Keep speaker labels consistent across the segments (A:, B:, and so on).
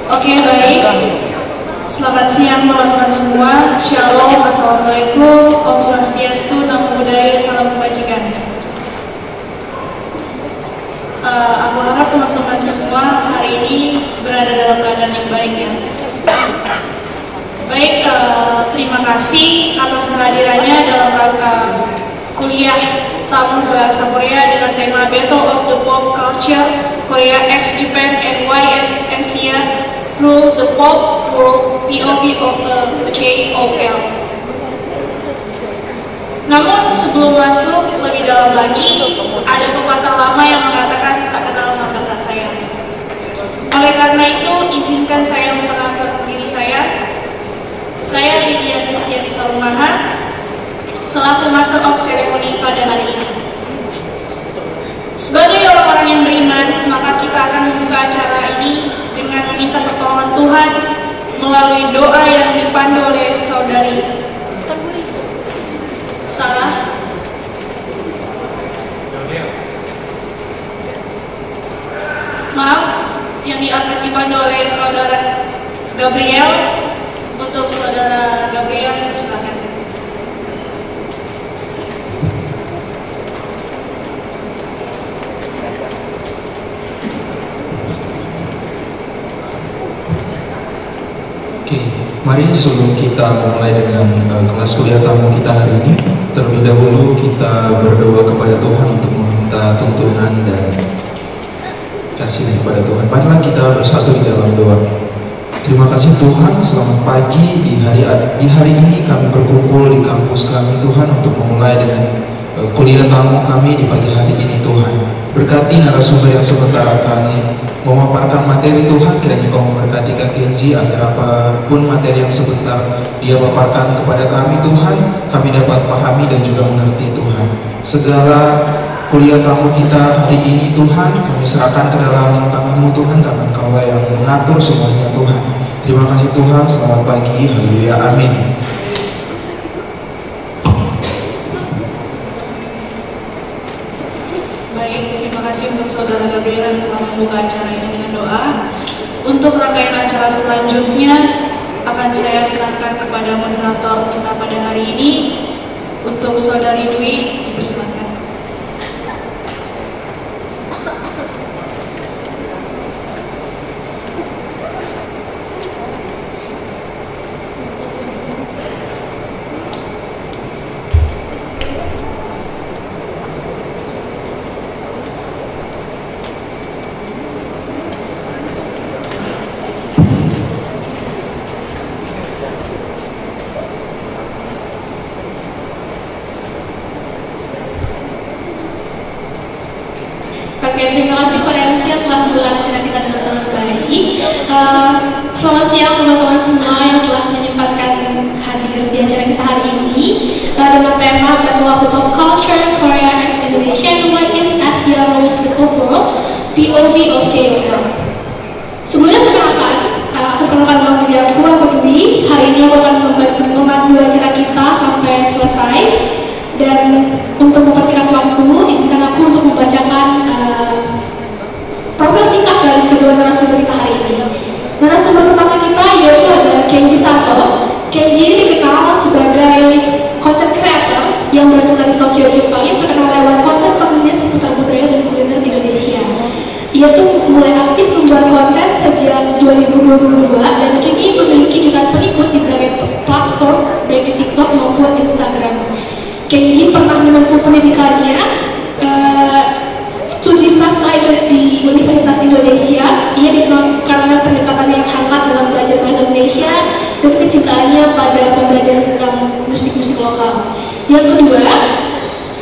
A: Oke, baik. Selamat siang teman-teman semua. Shalom, assalamualaikum, Om Swastiastu, Namo Buddhaya, salam kebajikan. Aku harap teman-teman semua hari ini berada dalam keadaan yang baik ya. Baik, terima kasih atas kehadirannya dalam rangka kuliah tamu bahasa Korea dengan tema Battle of the Pop Culture, Korea X Japan and Why Asia Rule the Pop World, POV of the KOL. Namun sebelum masuk lebih dalam lagi, ada pepatah lama yang mengatakan tak kenal maka tak sayang. Oleh karena itu, izinkan saya memperkenalkan diri saya. Saya Lydia Kristiani Sarumaha, selaku Master of Ceremony pada hari ini. Sebagai orang-orang yang beriman, maka kita akan membuka acara ini dengan meminta pertolongan Tuhan melalui doa yang dipandu oleh saudari Sarah. Maaf, yang dipandu oleh saudara Gabriel. Untuk saudara Gabriel, silakan.
B: Oke, mari sebelum kita mulai dengan kelas kuliah tamu kita hari ini, terlebih dahulu kita berdoa kepada Tuhan untuk meminta tuntunan dan kasih kepada Tuhan. Marilah kita bersatu di dalam doa. Terima kasih Tuhan, selamat pagi di hari ini kami berkumpul di kampus kami Tuhan untuk memulai dengan kuliah tamu kami di pagi hari ini Tuhan. Berkati narasumber yang sebentar akan memaparkan materi Tuhan, kiranya Kau memberkati Kak Kenji agar apapun materi yang sebentar dia paparkan kepada kami Tuhan, kami dapat pahami dan juga mengerti Tuhan. Segala kuliah tamu kita hari ini Tuhan, kami serahkan ke dalam tangan-Mu Tuhan, karena Engkau yang mengatur semuanya Tuhan. Terima kasih Tuhan, selamat pagi, haleluya, amin.
A: Baik, terima kasih untuk saudara Gabriel yang telah membuka acara ini dengan doa. Untuk rangkaian acara selanjutnya akan saya serahkan kepada moderator kita pada hari ini. Untuk saudari Dwi, dipersilakan.
C: Oke, terima kasih kepada MC yang telah memulai acara kita dengan sangat baik. Selamat siang teman-teman semua yang telah menyempatkan hadir di acara kita hari ini dengan tema Battle of the Pop Culture, Korea X Indonesia, and What is Asia Role of the Pop World, POV of KOL. Sebelumnya perkenalkan, aku perkenalkan nama diri aku Dwi. Hari ini aku akan memandu acara kita sampai selesai. Dan untuk mempersingkat waktu, izinkan aku untuk membacakan profil singkat dari kedua narasumber kita hari ini. Narasumber pertama kita yaitu ada Kenji Sato. Kenji ini dikenal sebagai content creator yang berasal dari Tokyo, Jepang, yang terkenal lewat konten-kontennya seputar budaya dan kuliner Indonesia. Ia tuh mulai aktif membuat konten sejak 2022 dan kini memiliki jutaan pengikut di berbagai platform baik di TikTok maupun Instagram. Kenji pernah menempuh pendidikannya studi sastra di Universitas Indonesia. Ia dikenal karena pendekatannya yang hangat dalam belajar bahasa Indonesia dan kecintaannya pada pembelajaran tentang musik-musik lokal. Yang kedua,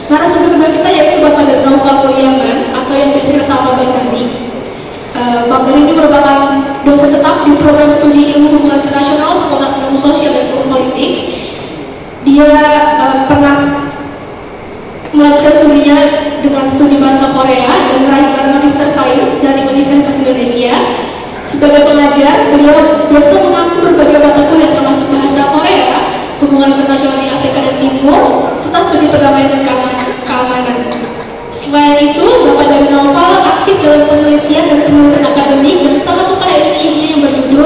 C: narasumber kedua kita yaitu Bapak Darnaufal Kurniawan atau yang biasa kita sapa Bang Dari. Bang Dari ini merupakan dosen tetap di program studi ilmu hubungan internasional Fakultas Ilmu Sosial dan Politik. Dia pernah melanjutkan studinya dengan studi bahasa Korea dan meraih gelar Magister Sains dari Universitas Indonesia. Sebagai pengajar, beliau biasa mengampu berbagai mata kuliah termasuk bahasa Korea, hubungan internasional di Afrika dan Timur, serta studi perdamaian dan keamanan. Selain itu, Bapak Darnaufal aktif dalam penelitian dan penulisan akademik, dan salah satu karya ilmiahnya yang berjudul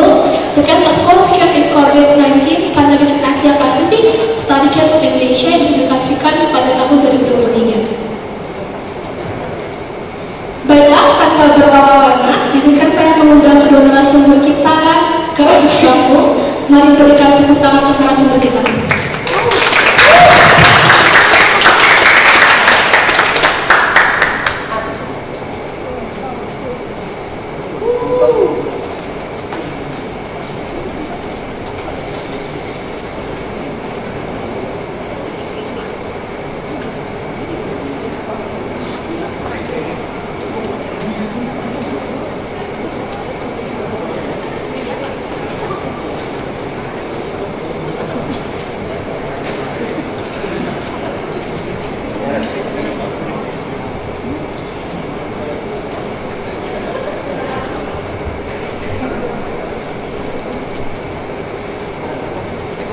C: The Case of Corruption in COVID-19 Pandemic in Asia Pacific, Study Case of Indonesia yang dipublikasikan pada tahun 2023. Baiklah, tanpa berlama-lama, izinkan saya mengundang kedua narasumber kita ke atas bangku. Mari berikan tepuk tangan untuk narasumber kita.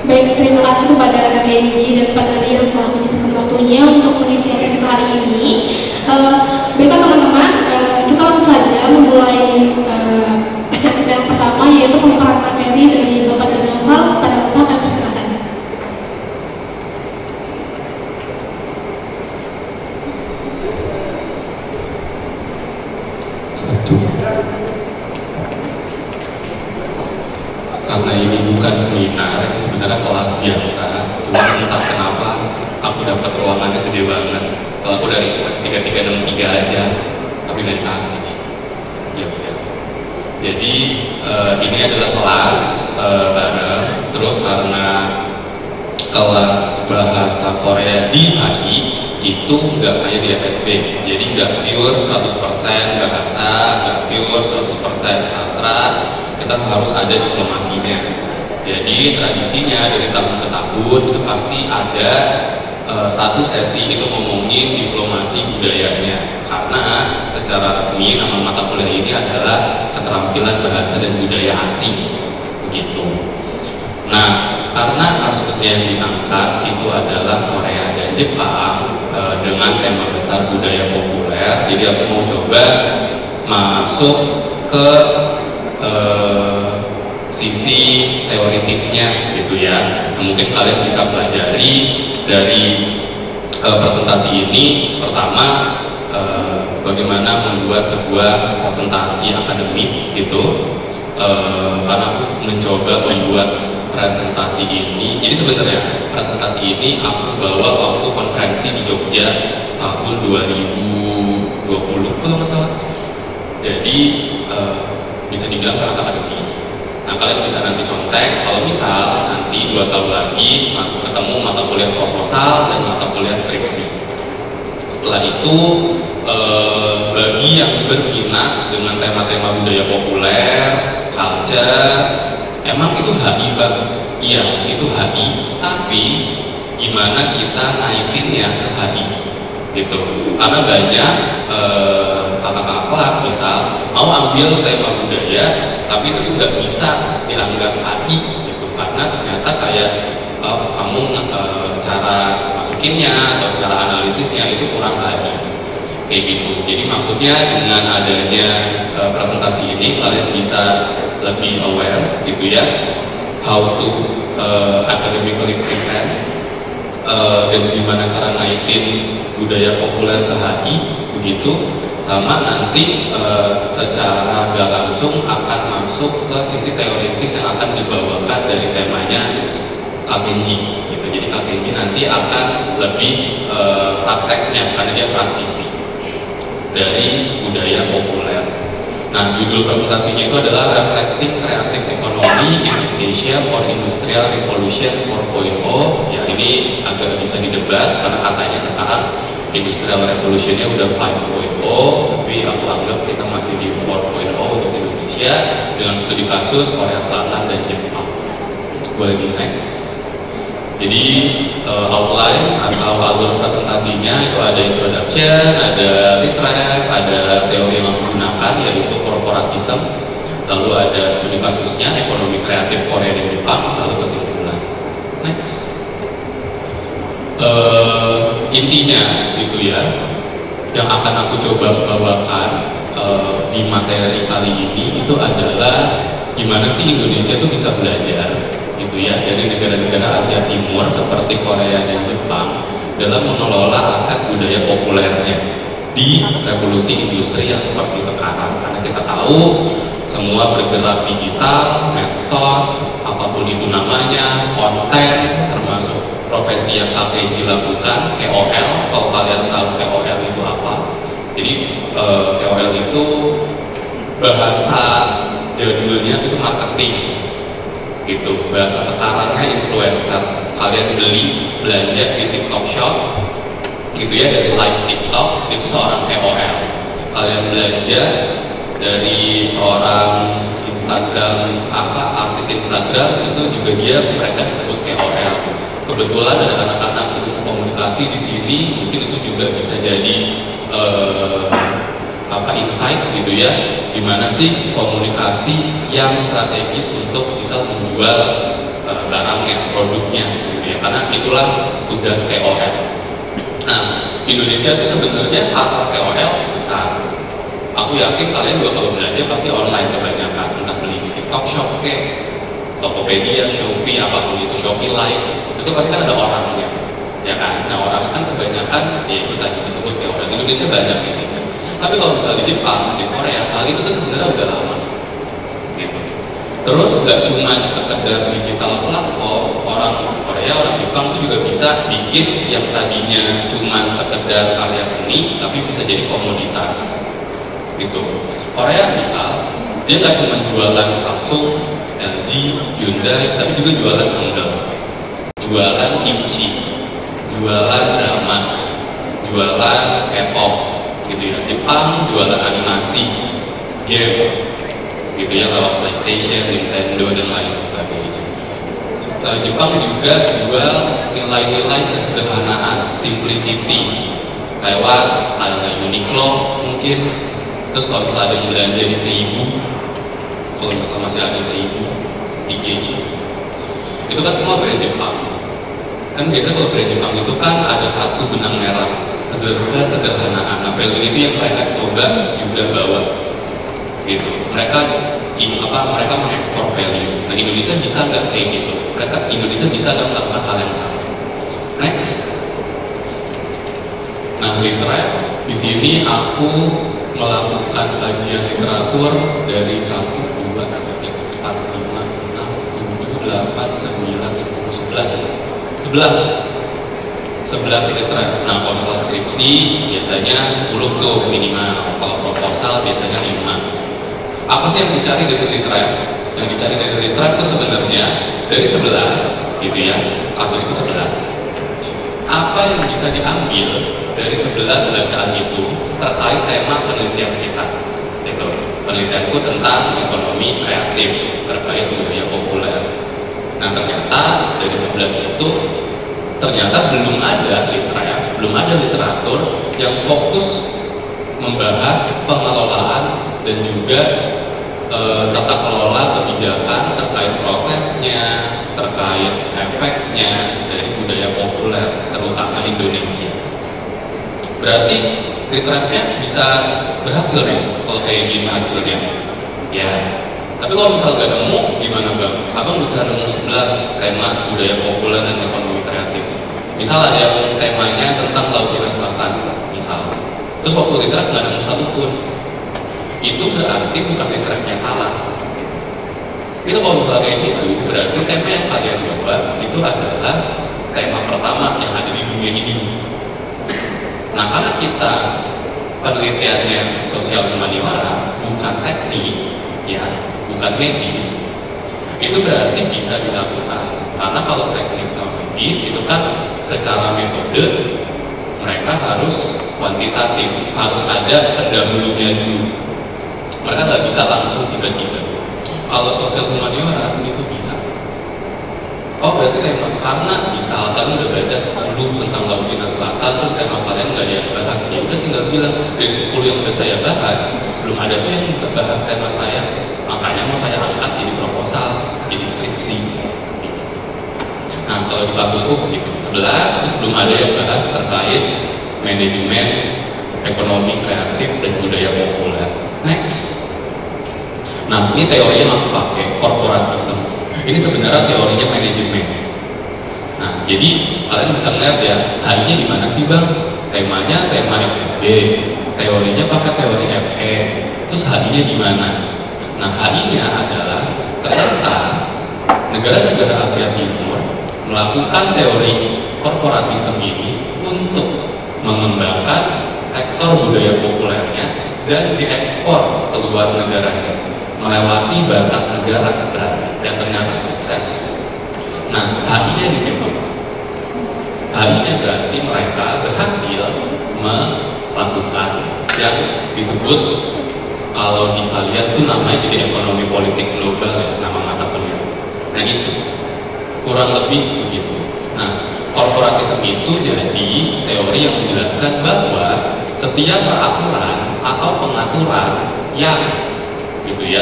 C: Baik, terima kasih kepada Kak Kenji dan Pak Nari yang telah menyempatkan waktunya untuk mengisi acara kita hari ini. Baiklah teman-teman, kita langsung saja memulai acara kita yang pertama, yaitu pemaparan materi dari Bapak dan Noval. Kepada Bapak, kami persilakan.
D: Karena ini bukan seminar, ini sebenarnya kelas biasa. Cuma entah kenapa aku dapat ruangannya gede banget. Kalau aku dari kelas 3363 aja, tapi nggak dikasih. Ya udah. Jadi ini adalah kelas bareng. Terus karena kelas bahasa Korea di HI itu nggak kayak di FSB. Jadi nggak pure 100% bahasa, nggak pure 100% sastra. Kita harus ada diplomasinya. Jadi tradisinya dari tahun ke tahun itu pasti ada satu sesi itu ngomongin diplomasi budayanya, karena secara resmi nama mata kuliah ini adalah keterampilan bahasa dan budaya asing, begitu. Nah, karena kasusnya yang diangkat itu adalah Korea dan Jepang dengan tema besar budaya populer, jadi aku mau coba masuk ke sisi teoritisnya gitu ya. Nah, mungkin kalian bisa pelajari dari presentasi ini. Pertama, bagaimana membuat sebuah presentasi akademik gitu. Karena aku mencoba membuat presentasi ini, jadi sebenarnya presentasi ini aku bawa waktu konferensi di Jogja tahun 2020 kalau nggak salah. Jadi bisa dibilang sangat akademis. Nah, kalian bisa nanti contek kalau misal nanti 2 tahun lagi aku ketemu mata kuliah proposal dan mata kuliah skripsi. Setelah itu bagi yang berminat dengan tema-tema budaya populer, culture, emang itu HI Bang? Iya, itu HI. Tapi gimana kita ngaitinnya ke HI? Gitu. Karena banyak kakak-kakak kelas misal mau ambil tema budaya, tapi itu sudah bisa dianggap HI gitu, karena ternyata kayak kamu cara masukinnya atau cara analisisnya itu kurang HI kayak gitu. Jadi maksudnya dengan adanya presentasi ini kalian bisa lebih aware gitu ya, how to academically present dan gimana cara ngaitin budaya populer ke HI begitu. Sama nanti secara gak langsung akan masuk ke sisi teoritis yang akan dibawakan dari temanya Kak Kenji gitu. Jadi Kak Kenji nanti akan lebih prakteknya karena dia praktisi dari budaya populer. Nah, judul presentasinya itu adalah Reflecting Creative Economy in East Asia for Industrial Revolution 4.0. Ya, ini agak bisa didebat karena katanya sekarang Industrial Revolution-nya udah 5.0, tapi aku anggap kita masih di 4.0 untuk Indonesia dengan studi kasus Korea Selatan dan Jepang. Boleh di next. Jadi outline atau alur presentasinya itu ada introduction, ada retrieve, ada teori yang aku gunakan yaitu corporatism, lalu ada studi kasusnya ekonomi kreatif Korea dan Jepang, lalu kesimpulan. Next. Intinya gitu ya, yang akan aku coba bawakan di materi kali ini itu adalah gimana sih Indonesia tuh bisa belajar gitu ya dari negara-negara Asia Timur seperti Korea dan Jepang dalam mengelola aset budaya populernya di revolusi industri yang seperti sekarang. Karena kita tahu semua bergerak digital, medsos, apapun itu namanya, konten, termasuk profesi yang KPJ lakukan, KOL. Kalau kalian tahu KOL itu apa? Jadi KOL itu bahasa jadulnya itu marketing gitu, bahasa sekarangnya influencer. Kalian belanja di TikTok Shop gitu ya, dari live TikTok itu seorang KOL. Kalian belanja dari seorang Instagram artis Instagram itu juga mereka disebut KOL. Kebetulan ada anak-anak ilmu komunikasi di sini, mungkin itu juga bisa jadi insight gitu ya, gimana sih komunikasi yang strategis untuk bisa menjual barangnya, produknya gitu ya, karena itulah tugas KOL. Nah, Indonesia itu sebenarnya pasar KOL besar. Aku yakin kalian juga kalau belanja pasti online kebanyakan, entah beli di TikTok Shop Tokopedia, Shopee, apapun itu, Shopee Live, itu pasti kan ada orangnya, ya kan? Nah, orang kan kebanyakan ya itu tadi disebut KOL. Indonesia banyak ini. Tapi kalau misalnya di Jepang, di Korea, hal itu tuh sebenarnya udah lama gitu. Terus nggak cuma sekedar digital platform, orang Korea, orang Jepang itu juga bisa bikin yang tadinya cuma sekedar karya seni, tapi bisa jadi komoditas gitu. Korea misal, dia nggak cuma jualan Samsung, LG, Hyundai, tapi juga jualan handphone, jualan kimchi, jualan drama, jualan K-pop gitu ya. Jepang jualan animasi, game gitu ya, lewat PlayStation, Nintendo dan lain sebagainya. Jepang juga jual nilai-nilai kesederhanaan, simplicity, lewat style Uniqlo mungkin. Terus kalau kita ada yang belanja di Seibu, kalau misalnya masih ada Seibu di IG-nya, itu kan semua brand Jepang. Kan biasanya kalau brand Jepang itu kan ada satu benang merah, kesederhanaan. Nah, value itu yang mereka coba juga bawa gitu. Mereka mengekspor value. Nah, Indonesia bisa nggak kayak gitu? Indonesia bisa nggak melakukan hal yang sama? Next. Nah, literate di sini aku melakukan kajian literatur dari 1, 2, 3, 4, 5, 6, 7, 8, 9, 10, 11 literate. Nah, kalau misal skripsi biasanya 10 tuh minimal. Kalau proposal biasanya 5. Apa sih yang dicari dari literate? Yang dicari dari literate itu sebenarnya dari 11 gitu ya, kasusku 11. Apa yang bisa diambil dari 11 bacaan itu terkait tema penelitian kita gitu. Penelitianku tentang ekonomi kreatif terkait budaya populer. Nah, ternyata dari 11 itu ternyata belum ada literatur yang fokus membahas pengelolaan dan juga tata kelola kebijakan terkait prosesnya, terkait efeknya dari budaya populer terutama Indonesia. Berarti literasinya bisa berhasil nih kalau kayak gini hasilnya ya. Tapi kalau misalnya nggak nemu gimana Bang? Abang bisa nemu 11 tema budaya populer dan ekonomi kreatif. Misal ada yang temanya tentang Laut Cina Selatan misal, terus waktu literasi nggak nemu satu pun, itu berarti bukan literasinya salah. Itu kalau misalnya kayak gitu, berarti tema yang kalian coba itu adalah tema pertama yang ada di dunia ini. Nah, karena kita penelitiannya sosial humaniora bukan teknik ya, bukan medis, itu berarti bisa dilakukan. Karena kalau teknik sama medis itu kan secara metode mereka harus kuantitatif, harus ada pendahulunya dulu. Mereka nggak bisa langsung tiba-tiba. Kalau sosial humaniora itu bisa. Oh, berarti tema karena misalkan udah baca 10 tentang Laut Cina Selatan, terus tema kalian nggak ada yang bahas, ya udah tinggal bilang dari 10 yang udah saya bahas belum ada tuh yang bahas tema saya, makanya mau saya angkat jadi proposal, jadi skripsi. Nah, kalau di kasusku begitu 11, terus belum ada yang bahas terkait manajemen ekonomi kreatif dan budaya populer. Next. Nah, Nah, ini teorinya langsung pakai korporatisme. Ini sebenarnya teorinya manajemen. Nah, jadi kalian bisa ngeliat ya, harinya di mana sih bang? Temanya tema FSB, teorinya pakai teori FE, terus harinya di mana? Nah, harinya adalah ternyata negara-negara Asia Timur melakukan teori korporatisme ini untuk mengembangkan sektor budaya populernya dan diekspor ke luar negaranya melewati batas negara dan ternyata sukses. Nah, harinya di situ. Harinya berarti mereka berhasil melakukan yang disebut kalau di kalian tuh namanya jadi ekonomi politik global ya, nama mata kuliah. Nah itu kurang lebih begitu. Nah, korporatisme itu jadi teori yang menjelaskan bahwa setiap peraturan atau pengaturan yang gitu ya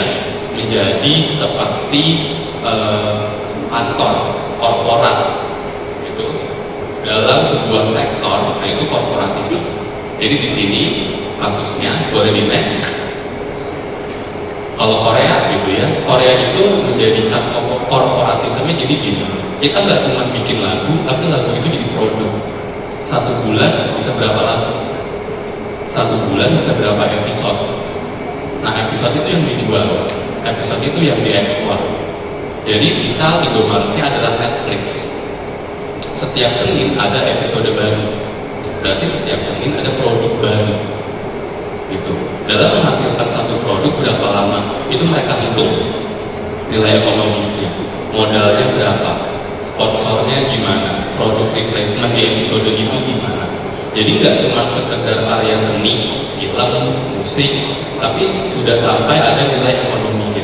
D: menjadi seperti kantor korporat gitu dalam sebuah sektor, nah itu korporatisme. Jadi di sini kasusnya boleh di next. Kalau Korea gitu ya, Korea itu menjadikan korporatisme jadi gini. Kita nggak cuma bikin lagu, tapi lagu itu jadi produk. 1 bulan bisa berapa lagu? 1 bulan bisa berapa episode? Nah, episode itu yang dijual, episode itu yang diekspor. Jadi misal Indomaretnya adalah Netflix. Setiap Senin ada episode baru. Berarti setiap Senin ada produk baru. Gitu. Dalam menghasilkan satu produk berapa lama? Itu mereka hitung nilai ekonomisnya, modalnya berapa, sponsornya gimana, produk replacement di episode itu gimana. Jadi nggak cuma sekedar karya seni, film, musik, tapi sudah sampai ada nilai ekonominya.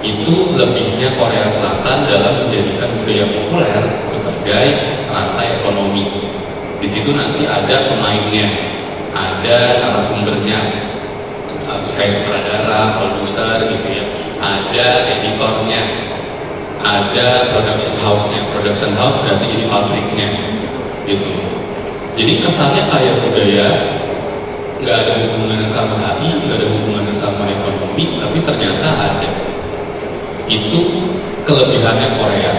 D: Itu lebihnya Korea Selatan dalam menjadikan budaya populer sebagai rantai ekonomi. Di situ nanti ada pemainnya, ada narasumbernya, kayak sutradara, produser gitu ya, ada editornya, ada production house-nya. Production house berarti jadi pabriknya, gitu. Jadi kesannya kayak budaya nggak ada hubungannya sama HI, nggak ada hubungannya sama ekonomi, tapi ternyata ada. Itu kelebihannya Korea.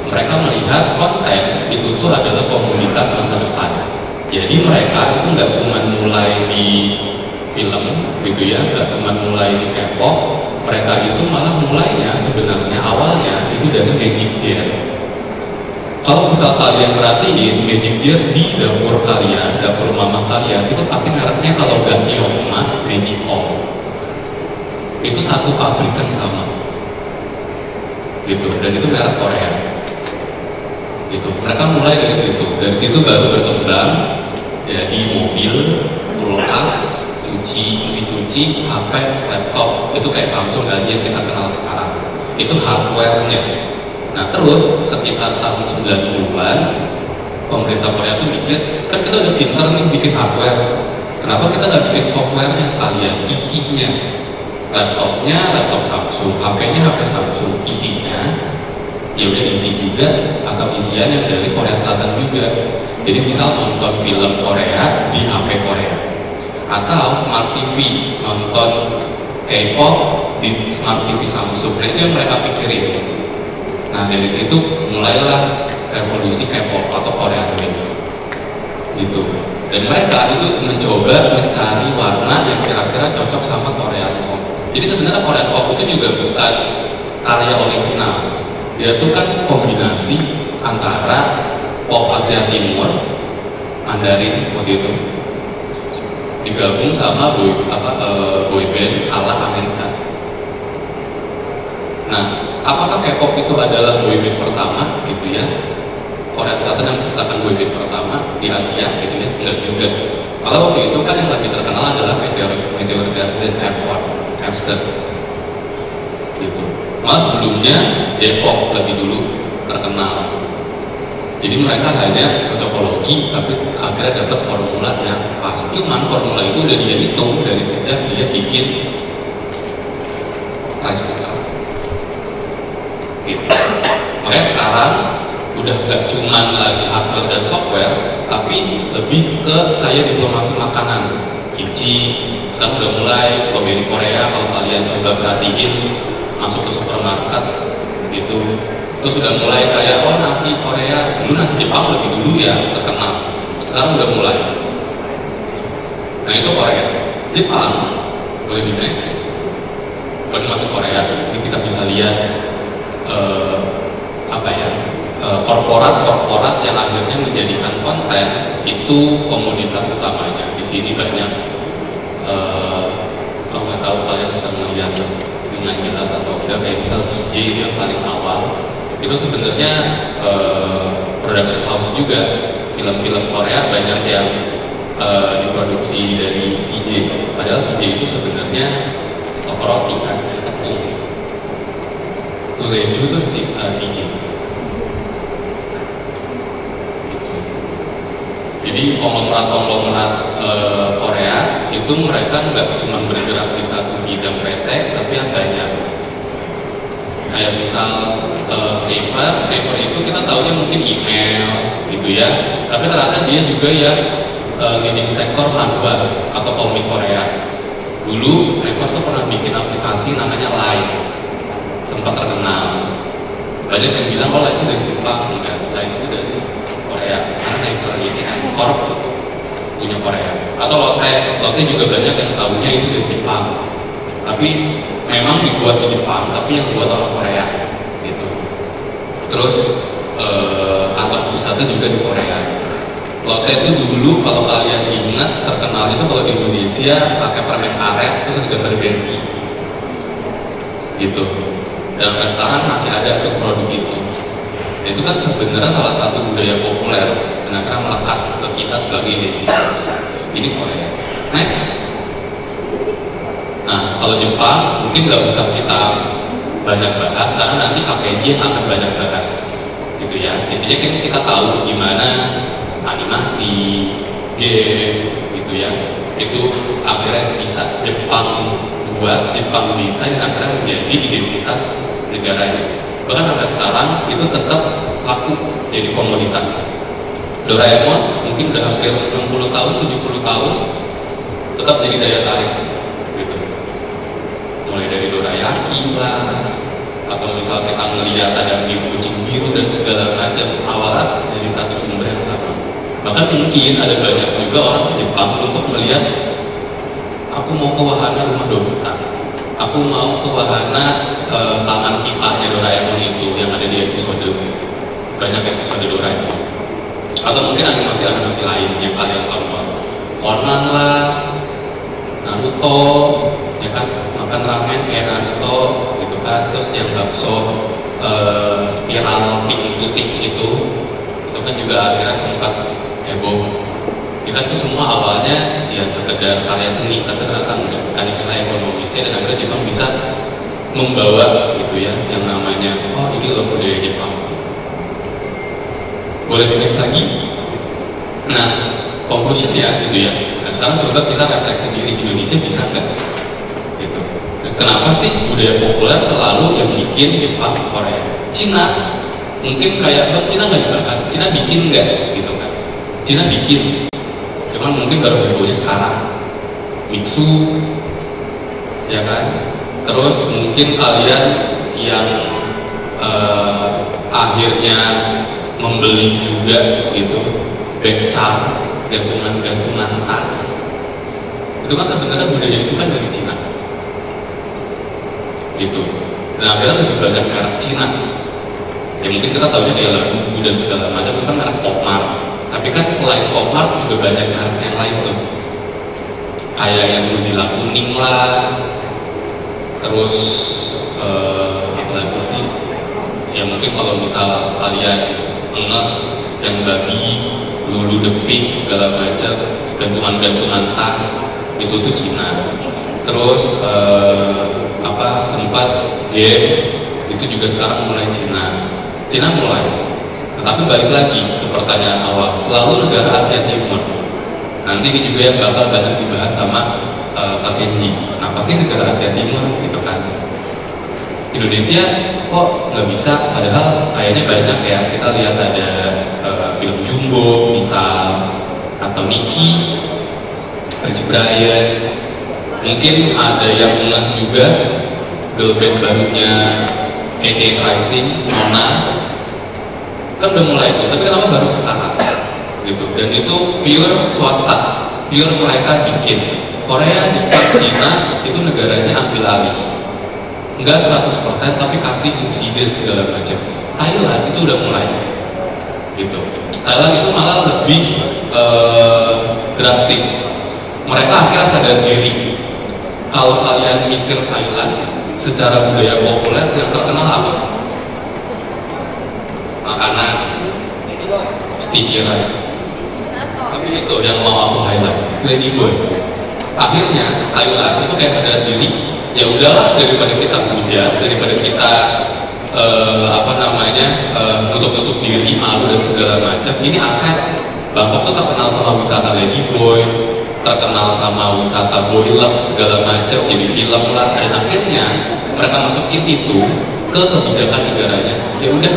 D: Mereka melihat konten itu tuh adalah komunitas masa depan. Jadi mereka itu nggak cuma mulai di film gitu ya, nggak cuma mulai di K-pop. Mereka itu malah mulainya sebenarnya awalnya itu dari Magic Jet. Kalau misal kalian perhatiin Magic Jet di dapur kalian, dapur mama kalian, itu pasti mereknya kalau nggak Nyoma, Magic Home. Itu satu pabrikan sama, gitu. Dan itu merek Korea. Gitu. Mereka mulai dari situ baru berkembang jadi mobil, kulkas, mesin cuci, HP, laptop. Itu kayak Samsung aja yang kita kenal sekarang. Itu hardware-nya. Nah terus sekitar tahun 90-an pemerintah Korea tuh mikir, kan kita udah pinter nih bikin hardware, kenapa kita nggak bikin software-nya sekalian, isinya laptopnya laptop Samsung, HP-nya HP Samsung, isinya ya udah isi juga atau isian yang dari Korea Selatan juga. Jadi misal nonton film Korea di HP Korea, atau Smart TV nonton K-pop di Smart TV Samsung. Nah itu yang mereka pikirin. Nah dari situ mulailah revolusi K-pop atau Korean Wave gitu. Dan mereka itu mencoba mencari warna yang kira-kira cocok sama Korean Pop. Jadi sebenarnya Korean Pop itu juga bukan karya orisinal. Dia itu kan kombinasi antara pop Asia Timur, Mandarin waktu itu, digabung sama boy band ala Amerika. Nah, apakah K-pop itu adalah boy band pertama gitu ya? Korea Selatan yang menciptakan boy band pertama di Asia gitu ya? Enggak juga. Kalau waktu itu kan yang lebih terkenal adalah Meteor Garden F1, F7 gitu. Malah sebelumnya J-pop lebih dulu terkenal. Jadi mereka hanya cocokologi, tapi akhirnya dapat formula yang pas. Cuman formula itu udah dia hitung dari sejak dia bikin rice cooker. Gitu. Makanya sekarang udah gak cuman lagi hardware dan software, tapi lebih ke kayak diplomasi makanan. Kimchi sekarang udah mulai, strawberry Korea kalau kalian coba perhatiin masuk ke supermarket gitu, terus sudah mulai kayak oh nasi Korea, dulu nasi Jepang lebih dulu ya terkenal, sekarang udah mulai. Nah itu Korea. Jepang boleh di next. Kalau masuk Korea, ini kita bisa lihat korporat yang akhirnya menjadikan konten itu komoditas utamanya. Di sini banyak, aku nggak tahu kalian bisa melihat dengan jelas atau enggak, kayak misal CJ yang paling awal itu sebenarnya production house juga. Film-film Korea banyak yang diproduksi dari CJ, padahal CJ itu sebenarnya toko roti kan, tepung. Tuleju itu CJ. Jadi konglomerat Korea itu mereka nggak cuma bergerak di satu bidang PT, tapi banyak. Kayak misal Naver itu kita tahunya mungkin email gitu ya, tapi ternyata dia juga ya leading sektor manhwa atau komik Korea. Dulu Naver tuh pernah bikin aplikasi namanya Line, sempat terkenal. Banyak yang bilang kalau itu dari Jepang, enggak, Line itu dari Korea. Karena Naver ini Corp punya Korea. Atau Lotte juga banyak yang tahunya itu dari Jepang. Tapi memang dibuat di Jepang, tapi yang dibuat orang Korea gitu. Terus kantor pusatnya juga di Korea. Lotte itu dulu kalau kalian ingat terkenal itu kalau di Indonesia pakai permen karet terus ada gambar Barbie gitu. Dan sampai sekarang masih ada tuh produk itu. Itu kan sebenarnya salah satu budaya populer dan akhirnya melekat ke kita sebagai identitas. Ini Korea. Next. Nah, kalau Jepang mungkin nggak usah kita banyak bahas karena nanti KKJ yang akan banyak bahas, gitu ya. Intinya kan kita tahu gimana animasi, game, gitu ya. Itu akhirnya bisa Jepang buat, Jepang bisa dan akhirnya menjadi identitas negaranya. Bahkan sampai sekarang itu tetap laku jadi komoditas. Doraemon mungkin udah hampir 60 tahun, 70 tahun tetap jadi daya tarik gitu. Mulai dari dorayaki lah, atau misal kita melihat ada mie kucing biru dan segala macam, awalnya dari satu sumber yang sama. Bahkan mungkin ada banyak juga orang ke Jepang untuk melihat, aku mau ke wahana rumah Doraemon, aku mau ke wahana taman kisahnya Doraemon itu yang ada di episode, banyak episode Doraemon. Atau mungkin animasi-animasi lain yang kalian tahu, Conan lah, Naruto, ya kan, makan ramen kayak Naruto gitu kan. Terus yang bakso spiral pink putih itu kan juga akhirnya sempat heboh. Kita itu semua awalnya ya sekedar karya seni, tapi ternyata enggak, ada nilai ekonomisnya dan akhirnya Jepang bisa membawa gitu ya yang namanya oh ini loh budaya Jepang. Boleh next lagi. Nah, conclusionnya gitu ya. Nah, sekarang coba kita refleksi diri, Indonesia bisa nggak? Gitu. Kenapa sih budaya populer selalu yang bikin Jepang, Korea, Cina? Mungkin kayak Cina nggak dibahas, Cina bikin nggak? Gitu kan? Cina bikin, cuman mungkin baru hebohnya sekarang. Mixu, ya kan? Terus mungkin kalian yang akhirnya membeli juga gitu becak, gantungan tas, itu kan sebenarnya budaya itu kan dari Cina gitu. Dan akhirnya lebih banyak merek Cina ya, mungkin kita tahunya kayak lagu dan segala macam itu kan merek Pokmart, tapi kan selain Pokmart juga banyak merek yang lain tuh, kayak yang Mozilla kuning lah, terus apa lagi sih ya, mungkin kalau misal kalian yang babi, lulu depik segala macam, gantungan tas itu tuh Cina. Terus sempat game itu juga sekarang mulai Cina mulai. Tetapi balik lagi ke pertanyaan awal, selalu negara Asia Timur. Nanti ini juga yang bakal banyak dibahas sama Kak Kenji. Kenapa sih negara Asia Timur gitu kan? Indonesia kok nggak bisa, padahal kayaknya banyak ya. Kita lihat ada film Jumbo misal, atau Nicky, Rich Brian, mungkin ada yang ngeh juga girl band barunya KK Rising, Nona, kan udah mulai tuh, tapi kenapa baru sekarang gitu? Dan itu pure swasta, pure mereka bikin. Korea, Jepang, Cina itu negaranya ambil alih, enggak 100% tapi kasih subsidi segala macam. Thailand itu udah mulai gitu. Thailand itu malah lebih drastis. Mereka akhirnya sadar diri. Kalau kalian mikir Thailand secara budaya populer yang terkenal apa? Makanan, sticky rice. Tapi itu yang mau aku highlight, Ladyboy. Akhirnya Thailand itu kayak sadar diri. Ya udahlah, daripada kita puja, daripada kita nutup-nutup diri, malu dan segala macam. Ini aset. Bangkok tuh terkenal sama wisata Ladyboy, terkenal sama wisata boy love segala macam, jadi film lah. Dan akhirnya mereka masukin itu ke kebijakan negaranya. Ya udah,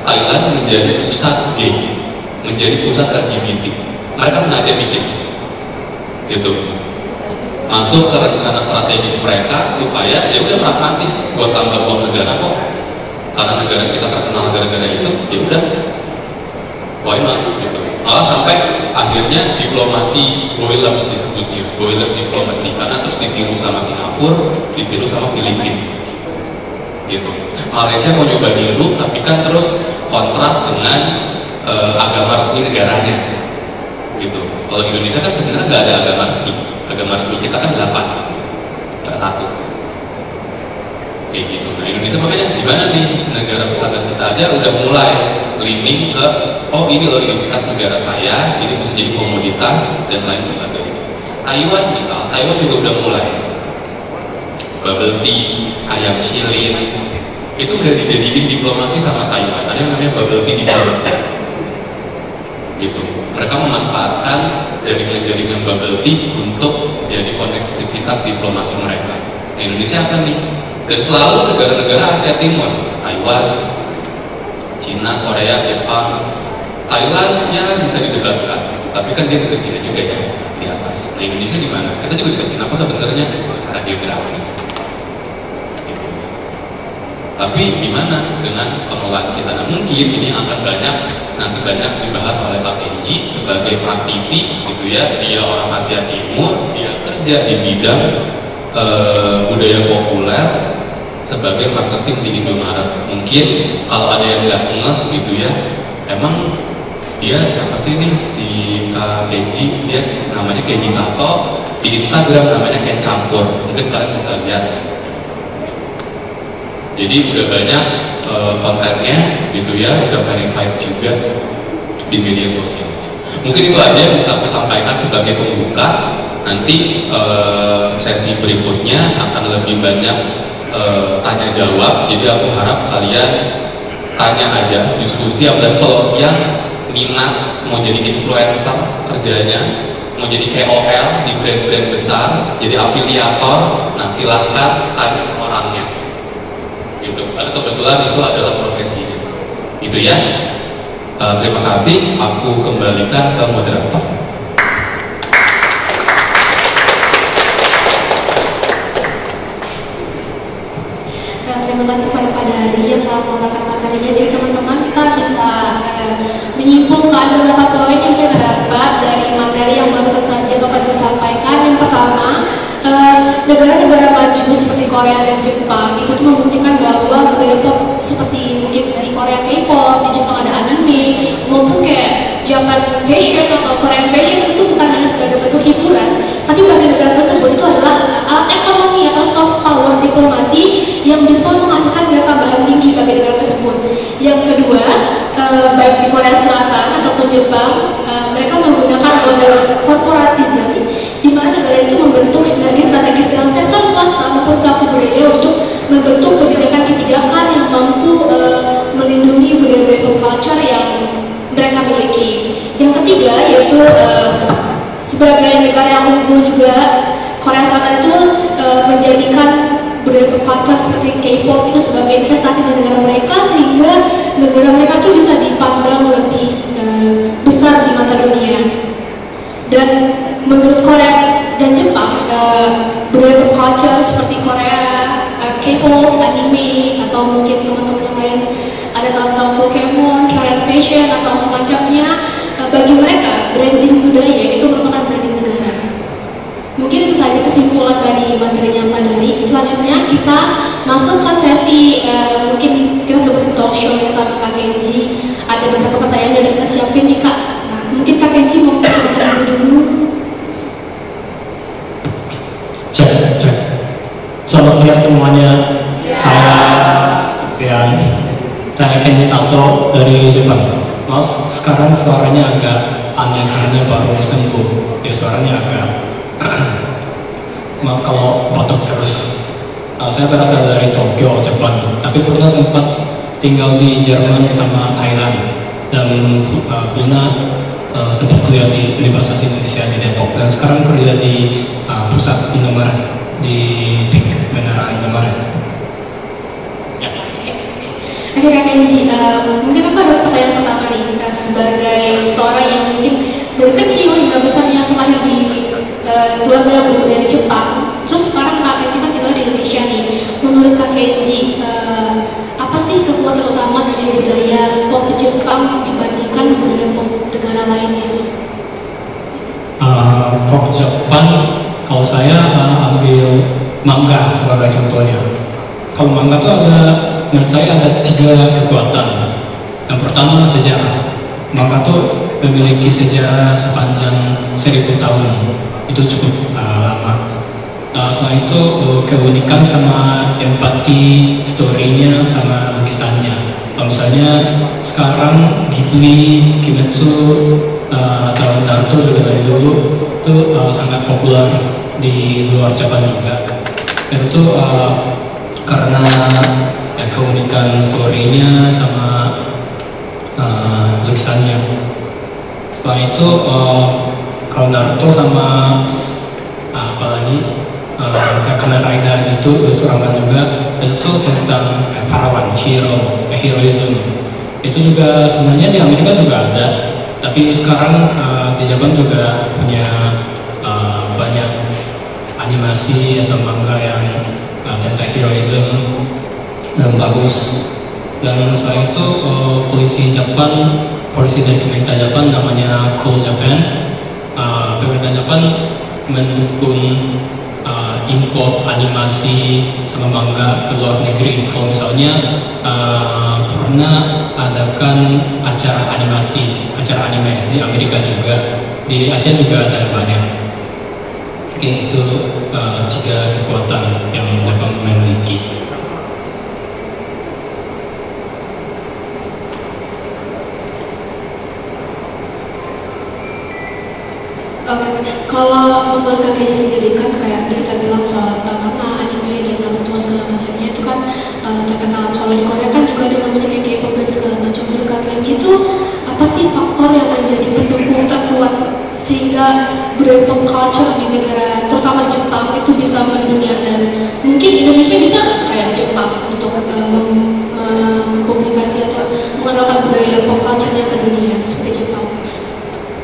D: Thailand menjadi pusat gay, menjadi pusat LGBT. Mereka sengaja bikin gitu, masuk ke rencana strategis mereka supaya ya udah pragmatis, buat tambah uang negara kok. Karena negara kita terkenal gara-gara itu, ya udah, why not gitu. Malah sampai akhirnya diplomasi boy love disebutnya, boy love diplomasi, karena terus ditiru sama Singapura, ditiru sama Filipina gitu. Malaysia mau nyoba niru, tapi kan terus kontras dengan agama resmi negaranya gitu. Kalau Indonesia kan sebenarnya nggak ada agama resmi. Agama resmi kita kan 8, nggak 1 kayak gitu. Nah Indonesia makanya gimana nih, negara tetangga kita aja udah mulai leaning ke, oh ini loh identitas negara saya, jadi bisa jadi komoditas dan lain sebagainya. Taiwan misal, Taiwan juga udah mulai bubble tea, ayam shilin, itu udah dijadiin diplomasi sama Taiwan. Ada yang namanya bubble tea diplomasi gitu. Mereka memanfaatkan jaringan-jaringan bubble tea untuk jadi konektivitas diplomasi mereka. Nah, Indonesia apa nih? Dan selalu negara-negara Asia Timur, Taiwan, Cina, Korea, Jepang. Thailand ya bisa didebatkan, tapi kan dia dekat Cina juga ya, di atas. Nah Indonesia di mana? Kita juga dekat Cina apa sebenarnya secara geografi. Gitu. Tapi gimana dengan pengelolaan kita? Nah, mungkin ini akan nanti banyak dibahas oleh Pak Kenji sebagai praktisi gitu ya. Dia orang Asia Timur, dia kerja di bidang budaya populer sebagai marketing di Indomaret. Mungkin kalau ada yang nggak ngeh gitu ya, emang dia siapa sih nih si Kak Kenji? Dia namanya Kenji Sato, di Instagram namanya Ken Campur. Mungkin kalian bisa lihat. Jadi udah banyak kontennya gitu ya, udah verified juga di media sosial. Mungkin itu aja yang bisa aku sampaikan sebagai pembuka. Nanti sesi berikutnya akan lebih banyak tanya jawab. Jadi aku harap kalian tanya aja, diskusi. Dan kalau yang minat mau jadi influencer kerjanya, mau jadi KOL di brand-brand besar, jadi afiliator, nah silahkan tanya orangnya gitu. Karena kebetulan itu adalah profesinya gitu ya. Terima kasih, aku kembalikan ke moderator.
C: Terima kasih pada Pak Dari yang telah mengatakan materinya. Jadi teman-teman kita bisa menyimpulkan beberapa poin yang bisa terdapat dari materi yang barusan saja Bapak disampaikan. Yang pertama, negara-negara maju seperti Korea dan Jepang itu tuh membuktikan bahwa budaya pop seperti mungkin di Korea K-pop, di Jepang ada anime, maupun kayak Japan fashion atau Korean fashion itu bukan hanya sebagai bentuk hiburan, tapi bagi negara tersebut itu adalah ekonomi atau soft power diplomasi yang bisa menghasilkan nilai tambahan tinggi bagi negara tersebut. Yang kedua, baik di Korea Selatan ataupun Jepang, mereka menggunakan model corporatism, di mana negara itu membentuk sinergi strategis dalam sektor swasta maupun pelaku budaya untuk membentuk kebijakan-kebijakan yang mampu melindungi budaya-budaya pop culture yang mereka miliki. Yang ketiga yaitu sebagai negara yang unggul juga, Korea Selatan itu menjadikan budaya pop culture seperti K-pop itu sebagai investasi di negara mereka, sehingga negara mereka itu bisa dipandang lebih besar di mata dunia. Dan K-pop, anime, atau mungkin teman-teman yang lain ada tentang Pokemon, Korean fashion atau semacamnya. Bagi mereka branding budaya itu merupakan branding negara. Mungkin itu saja kesimpulan dari materinya Mbak Dari. Selanjutnya kita masuk ke sesi mungkin kita sebut talk show yang sama Kak Kenji. Ada beberapa pertanyaan yang kita siapin nih Kak. Nah, mungkin Kak Kenji mau bertanya dulu.
E: Cek. Selamat siang semuanya. Saya Kenji Sato dari Jepang. Maaf, sekarang suaranya agak aneh karena baru sembuh. Ya, suaranya agak maaf kalau batuk terus. Saya berasal dari Tokyo, Jepang. Tapi pernah sempat tinggal di Jerman sama Thailand. Dan pernah sempat kuliah di Universitas Indonesia di Depok. Dan sekarang kerja di pusat Indomaret di PIK, Menara Indomaret.
C: Oke Kak Kenji, mungkin aku ada pertanyaan pertama nih, sebagai seorang yang mungkin dari kecil hingga besarnya terlahir di keluarga berbudaya Jepang, terus sekarang Kak Kenji kan tinggal di Indonesia nih. Menurut Kak Kenji, apa sih kekuatan utama dari budaya pop Jepang dibandingkan budaya pop negara lainnya?
E: Pop Jepang, kalau saya ambil manga sebagai contohnya. Kalau manga itu menurut saya ada 3 kekuatan. Yang pertama sejarah. Manga itu memiliki sejarah sepanjang 1000 tahun. Itu cukup lama. Selain itu keunikan sama empati story-nya sama lukisannya. Kalau misalnya sekarang Ghibli, Kimetsu, atau Naruto juga dari dulu itu sangat populer di luar Jepang juga. Dan itu karena keunikan story-nya sama lukisannya. Setelah itu kalau Naruto sama apalagi Kamen Rider itu Ultraman juga, itu tentang pahlawan, heroism. Itu juga sebenarnya di Amerika juga ada, tapi sekarang di Jepang juga punya banyak animasi atau manga yang tentang heroism yang bagus. Dan selain itu polisi dari pemerintah Jepang namanya Cool Japan. Pemerintah Jepang mendukung impor animasi sama manga ke luar negeri. Kalau misalnya pernah adakan acara anime di Amerika juga, di Asia juga ada banyak. Oke, itu 3 kekuatan yang Jepang memiliki.
C: Kalau menurut Kak Kenji sendiri kan kayak kita bilang soal manga, anime, dan Naruto segala macamnya itu kan terkenal. Kalau di Korea kan juga ada namanya kayak K-pop dan segala macam. Menurut Kak Kenji itu apa sih faktor yang menjadi pendukung terkuat sehingga budaya pop culture di negara terutama di Jepang itu bisa mendunia, dan mungkin Indonesia bisa kayak Jepang untuk mempublikasi atau mengenalkan budaya pop culture-nya ke dunia seperti Jepang?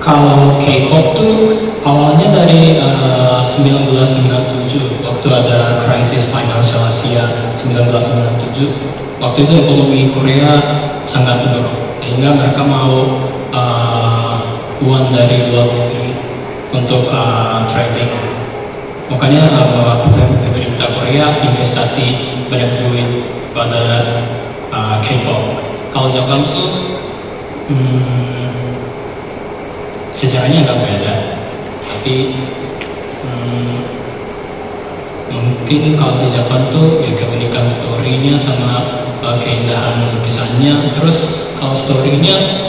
E: Kalau K-pop tuh awalnya dari 1997 waktu ada krisis financial Asia 1997. Waktu itu ekonomi Korea sangat menurun sehingga mereka mau uang dari luar negeri untuk trading. Makanya pemerintah Korea investasi banyak duit pada K-pop. Kalau Jepang tuh sejarahnya agak beda, tapi mungkin kalau di Jepang tuh ya keunikan story-nya sama keindahan lukisannya. Terus kalau story-nya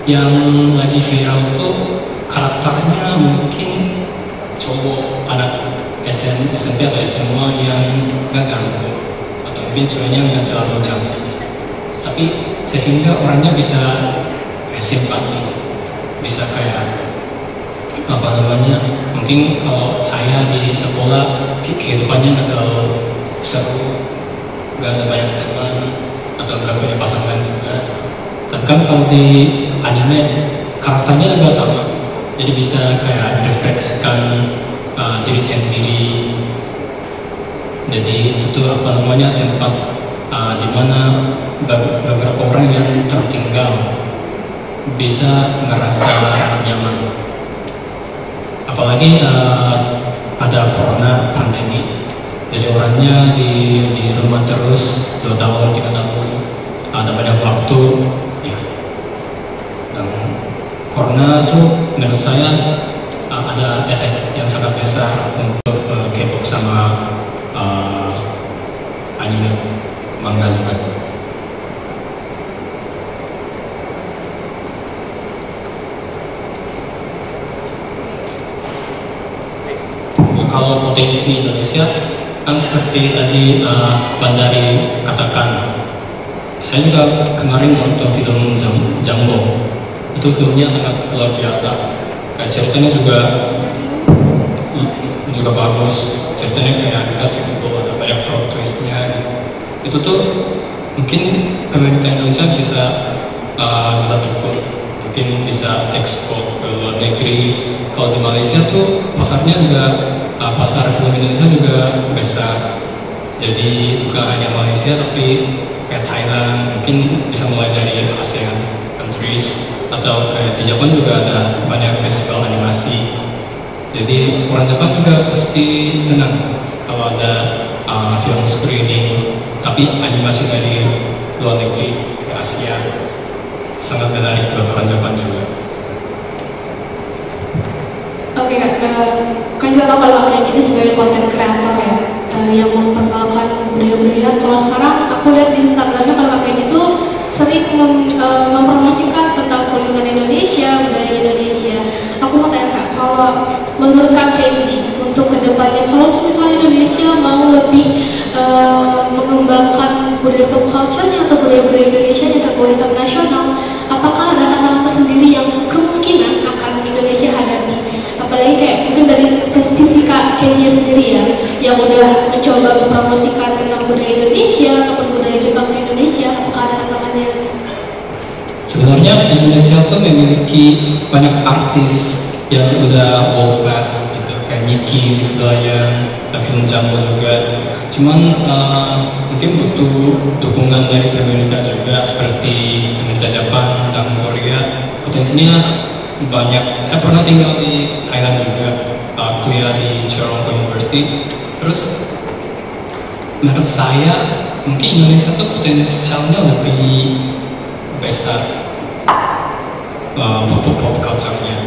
E: yang lagi viral tuh karakternya mungkin cowok anak SMP atau SMA yang nggak ganteng atau mungkin ceweknya nggak terlalu cantik, tapi sehingga orangnya bisa simpati, bisa kayak apa namanya, mungkin kalau saya di sekolah kehidupannya nggak terlalu seru, nggak ada banyak teman atau nggak punya pasangan juga. Tapi kan kalau di anime karakternya juga sama, jadi bisa kayak refleksikan diri sendiri. Jadi itu tuh apa namanya tempat di mana beberapa orang yang tertinggal bisa merasa nyaman. Apalagi ada corona pandemi, jadi orangnya di rumah terus 2 tahun 3 tahun, ada banyak waktu ya. Dan corona itu menurut saya ada efek yang sangat besar untuk K-pop sama anime, manga juga. Kalau potensi Indonesia kan seperti tadi Bandari katakan, saya juga kemarin nonton film Jumbo. Itu filmnya sangat luar biasa. Kayak ceritanya juga bagus. Ceritanya kayak dikasih gitu, ada banyak plot twistnya. Itu tuh mungkin pemerintah Indonesia bisa dukung, mungkin bisa ekspor ke luar negeri. Kalau di Malaysia tuh pasarnya juga pasar film Indonesia juga besar. Jadi bukan hanya Malaysia tapi kayak Thailand, mungkin bisa mulai dari ASEAN countries, atau kayak di Jepang juga ada banyak festival animasi. Jadi orang Jepang juga pasti senang kalau ada film screening tapi animasi dari luar negeri ke Asia. Sangat menarik buat orang Jepang juga.
C: Oke Kak, kan kita tahu kalau kayak gini sebagai konten kreator ya, yang memperkenalkan budaya-budaya. Kalau sekarang aku lihat di Instagramnya kalau kayak gitu sering mempromosikan tentang kuliner Indonesia, budaya Indonesia. Aku mau tanya Kak, kalau menurut Kak Kenji untuk kedepannya, kalau misalnya Indonesia mau lebih mengembangkan budaya pop culture-nya atau budaya-budaya Indonesia yang go internasional, apakah ada tantangan tersendiri yang kemungkinan akan Indonesia hadapi? Apalagi kayak mungkin dari sisi Kak Kenji sendiri ya, yang udah mencoba mempromosikan tentang budaya Indonesia ataupun budaya Jepang di Indonesia, apakah ada tantangannya?
E: Sebenarnya Indonesia tuh memiliki banyak artis yang udah world class gitu, kayak Nicky, Dayan, dan film Jumbo juga. Cuman mungkin butuh dukungan dari pemerintah juga, seperti pemerintah Jepang dan Korea. Potensinya banyak. Saya pernah tinggal di Thailand juga, kuliah di Chulalongkorn University. Terus menurut saya mungkin Indonesia tuh potensialnya lebih besar pop culture-nya.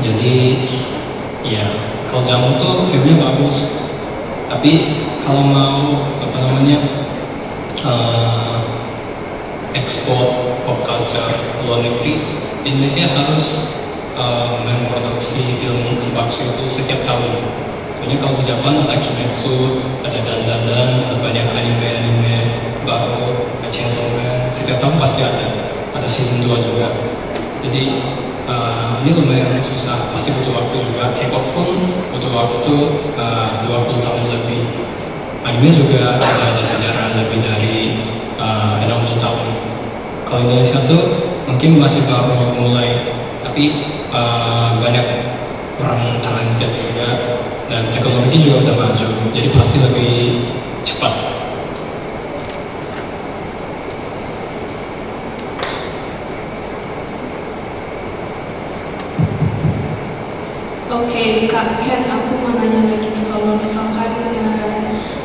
E: Jadi ya kalau Jumbo tuh filmnya bagus, tapi kalau mau apa namanya ekspor pop culture ke luar negeri, Indonesia harus memproduksi film sebagus itu setiap tahun. Soalnya kalau di Jepang ada Kimetsu, ada Dandadan, ada banyak anime baru, Chainsaw Man, setiap tahun pasti ada season 2 juga. Jadi ini lumayan susah, pasti butuh waktu juga. K-pop pun butuh waktu 20 tahun lebih. Anime juga ada sejarah lebih dari 60 tahun. Kalau Indonesia tuh mungkin masih baru mulai, tapi banyak orang talented juga, dan teknologi juga udah maju, jadi pasti lebih cepat.
C: Oke, Kak Ken, aku mau nanya lagi nih, kalau misalkan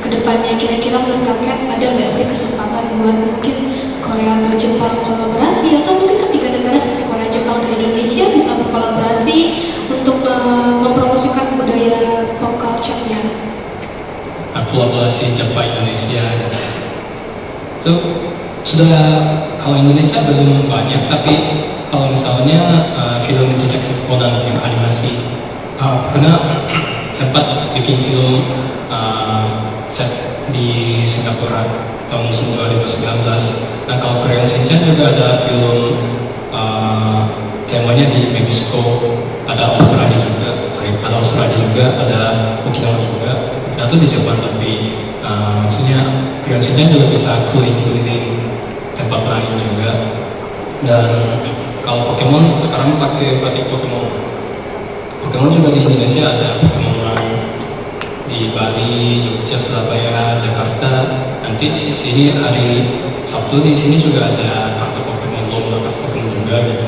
C: kedepannya kira-kira menurut Kak Ken ada nggak sih kesempatan buat mungkin Korea atau Jepang kolaborasi, atau mungkin ketiga negara seperti Korea, Jepang, dan Indonesia bisa berkolaborasi untuk mempromosikan budaya pop culture-nya?
E: Kolaborasi Jepang Indonesia itu sudah, kalau Indonesia belum banyak, tapi kalau misalnya film Detektif Conan yang animasi, pernah sempat bikin film set di Singapura tahun 2019. Nah kalau Crayon Shinchan juga ada film temanya di Meksiko, ada Australia juga, ada Okinawa juga, itu di Jepang. Tapi maksudnya Crayon Shinchan juga bisa keliling tempat lain juga. Dan kalau Pokemon sekarang pakai Pokemon juga di Indonesia ada Pokemon lain di Bali, Jogja, Surabaya, Jakarta. Nanti di sini hari Sabtu di sini juga ada kartu Pokemon lomba kartu Pokemon juga gitu.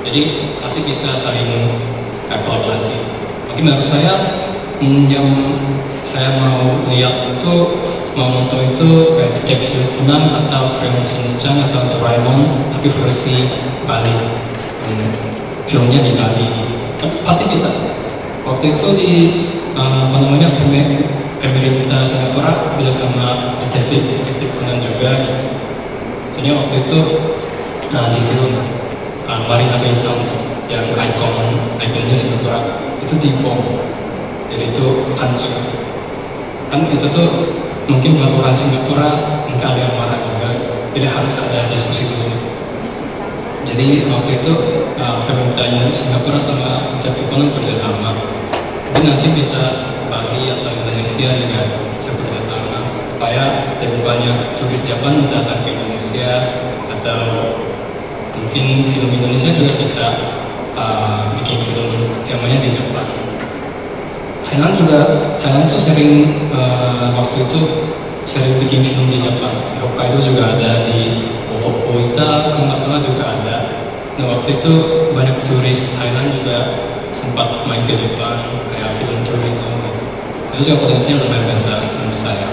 E: Jadi pasti bisa saling kolaborasi. Mungkin menurut saya yang saya mau lihat itu mau nonton itu kayak Detektif Conan atau Crayon Shinchan atau Doraemon tapi versi Bali. Filmnya di Bali. Tapi pasti bisa. Waktu itu di pemerintah Singapura kerja sama Detektif Conan juga. Jadi waktu itu di film Marina Bay Sands yang ikonnya Singapura itu dibom. Jadi itu hancur. Kan itu tuh mungkin buat orang Singapura nggak ada yang marah juga. Jadi harus ada diskusi dulu. Jadi waktu itu pemerintah Singapura sama Detektif Conan kerjasama. Jadi nanti bisa Bali atau Indonesia juga bisa kerjasama supaya lebih banyak turis Jepang datang ke Indonesia atau mungkin film Indonesia juga bisa bikin film temanya di Jepang. Thailand tuh sering waktu itu sering bikin film di Jepang. Hokkaido juga ada di Oita, kalau nggak salah juga ada. Nah waktu itu banyak turis Thailand juga sempat main ke Jepang kayak film tourism. Itu juga potensinya lumayan besar menurut saya.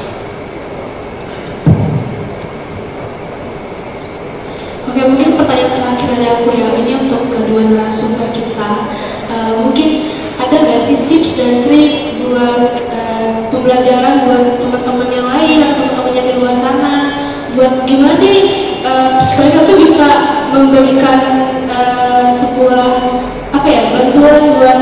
C: Oke, mungkin pertanyaan terakhir dari aku ya, ini untuk kedua narasumber kita. Mungkin ada nggak sih tips dan trik buat pembelajaran buat teman-teman yang lain atau teman-teman yang di luar sana, buat gimana sih supaya kita tuh bisa memberikan sebuah bantuan buat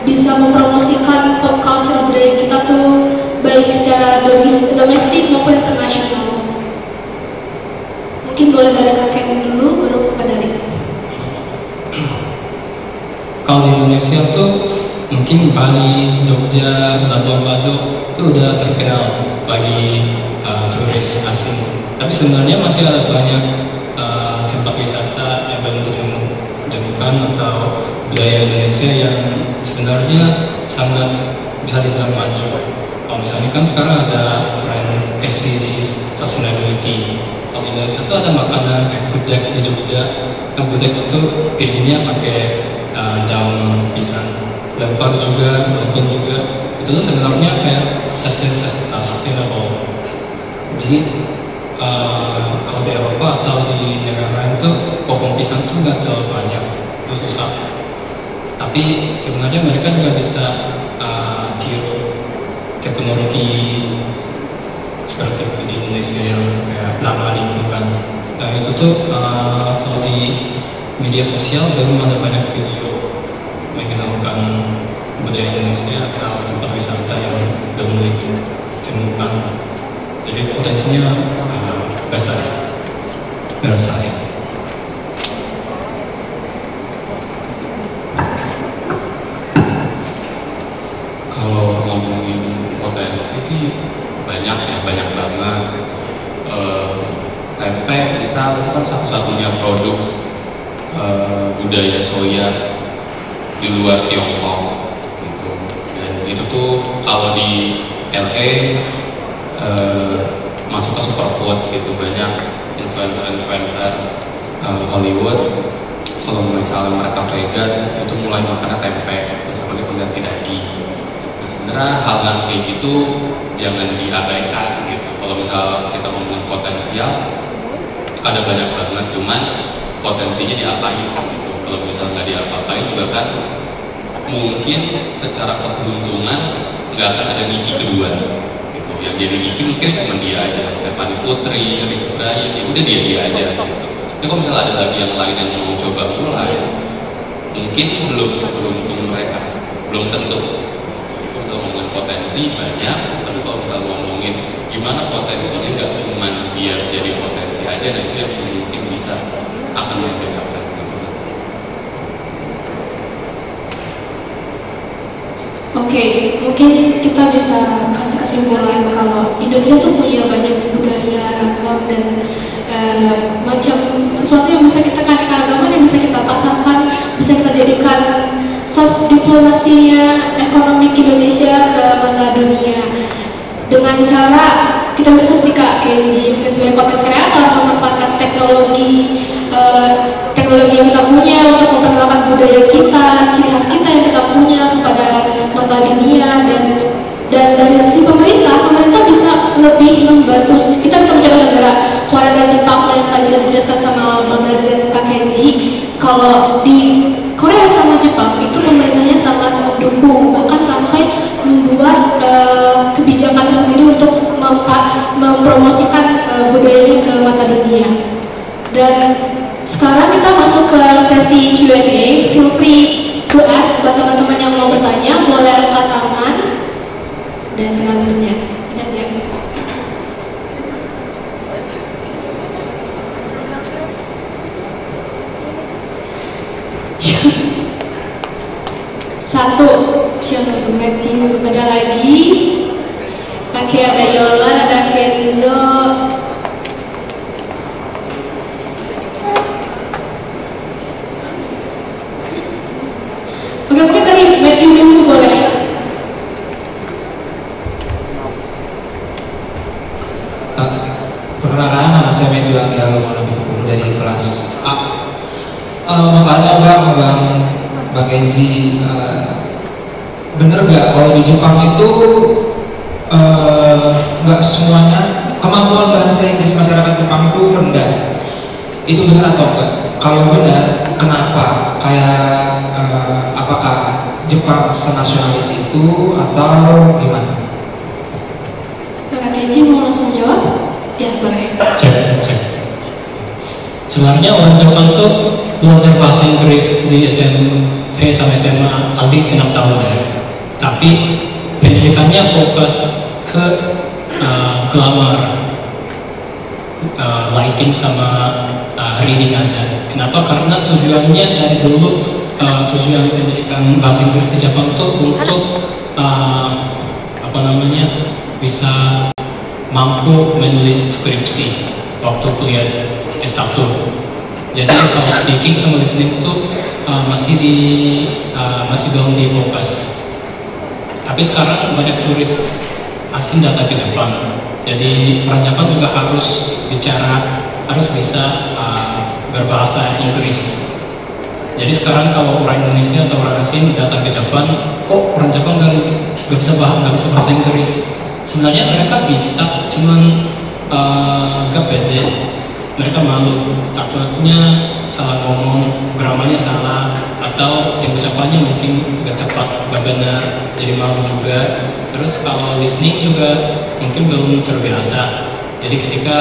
C: bisa mempromosikan pop culture budaya kita tuh baik secara domestik maupun internasional. Mungkin boleh dari kakek dulu, baru Pak Dari.
E: Kalau di Indonesia tuh mungkin Bali, Jogja, Labuan Bajo itu udah terkenal bagi turis asing. Tapi sebenarnya masih ada banyak tempat wisata yang belum ditemukan atau budaya Indonesia yang sebenarnya sangat bisa dibilang maju. Kalau misalnya kan sekarang ada tren SDGs, sustainability. Kalau di Indonesia itu ada makanan kayak gudeg di Jogja. Kan gudeg itu pilihnya pakai daun pisang. Lempar juga, lontong juga. Itu tuh sebenarnya kayak sustainable. Jadi kalau di Eropa atau di negara lain itu pohon pisang itu nggak terlalu banyak, itu susah. Tapi sebenarnya mereka juga bisa tiru teknologi seperti di Indonesia yang kayak ramah lingkungan. Nah itu tuh kalau di media sosial belum ada banyak video mengenalkan budaya Indonesia atau tempat wisata yang belum ditemukan. Jadi potensinya besar menurut saya.
D: Kalau ngomongin potensi sih banyak banget. Tempe misal itu kan satu-satunya produk budaya soya di luar Tiongkok gitu. Dan itu tuh kalau di LA masuk ke superfood gitu, banyak influencer Hollywood kalau misalnya mereka vegan itu mulai makannya tempe sebagai pengganti daging. Nah, sebenarnya hal-hal kayak gitu jangan diabaikan gitu. Kalau misal kita ngomongin potensial ada banyak banget, cuman potensinya diapain gitu. Kalau misalnya nggak diapa-apain juga kan mungkin secara keberuntungan nggak akan ada Niki kedua gitu. Yang jadi Niki mungkin cuma dia aja, Stephanie Putri, Rich Brian, ya udah dia aja gitu. Tapi kalau misalnya ada lagi yang lain yang mau coba mulai, mungkin belum seberuntung mereka, belum tentu. Kalau ngomongin potensi banyak, tapi kalau kita ngomongin gimana potensinya nggak cuma biar jadi potensi aja, nah itu yang mungkin bisa akan membedakan.
C: Oke, mungkin kita bisa kasih kesimpulan kalau Indonesia tuh punya banyak budaya ragam dan macam sesuatu yang bisa kita keragaman yang bisa kita pasarkan, bisa kita jadikan soft diplomasinya ekonomi Indonesia ke mata dunia. dengan cara kita bisa seperti Kak Kenji sebagai content creator memanfaatkan teknologi yang kita punya untuk memperkenalkan budaya kita, ciri khas kita yang kita punya kepada mata dunia, dan dari sisi pemerintah bisa lebih membantu. Kita bisa menjaga negara Korea dan Jepang yang tadi sudah dijelaskan sama Bang Dari dan Kak Kenji. Kalau di Korea sama Jepang itu pemerintahnya sangat mendukung, bahkan sampai membuat kebijakan sendiri untuk mempromosikan budayanya ke mata dunia. Dan sekarang kita masuk ke sesi Q&A. Feel free to ask buat teman-teman yang mau bertanya, boleh angkat tangan dan kenalnya. Dan ya. Satu, siapa tuh? Matthew, ada lagi. Oke, ada Yola, ada Kenzo. Oke, mungkin dari Matthew dulu boleh.
B: Perkenalkan, nama saya Matthew Angel dari kelas A. Mau tanya Bang Kenji, bener nggak kalau di Jepang itu nggak semuanya kemampuan bahasa Inggris masyarakat Jepang itu rendah? Itu benar atau enggak? Kalau benar, kenapa? Apakah Jepang senasionalis itu atau gimana?
C: Kak Kenji mau langsung jawab? Ya boleh.
E: Cek. Sebenarnya orang Jepang tuh belajar bahasa Inggris di SMP sama SMA at least 6 tahun ya. Tapi pendidikannya fokus ke grammar, writing sama reading aja. Kenapa? Karena tujuannya dari dulu tujuan pendidikan bahasa Inggris di Jepang tuh untuk bisa mampu menulis skripsi waktu kuliah S1. Jadi kalau speaking sama listening itu masih belum di fokus. Tapi sekarang banyak turis asing datang ke Jepang. Jadi orang Jepang juga harus bisa berbahasa Inggris. Jadi sekarang kalau orang Indonesia atau orang asing datang ke Jepang, kok orang Jepang nggak bisa bahasa Inggris? Sebenarnya mereka bisa, cuman nggak pede. Mereka malu, takutnya salah ngomong, gramarnya salah, atau yang ucapannya mungkin nggak tepat, nggak benar, jadi malu juga. Terus kalau listening juga mungkin belum terbiasa. Jadi ketika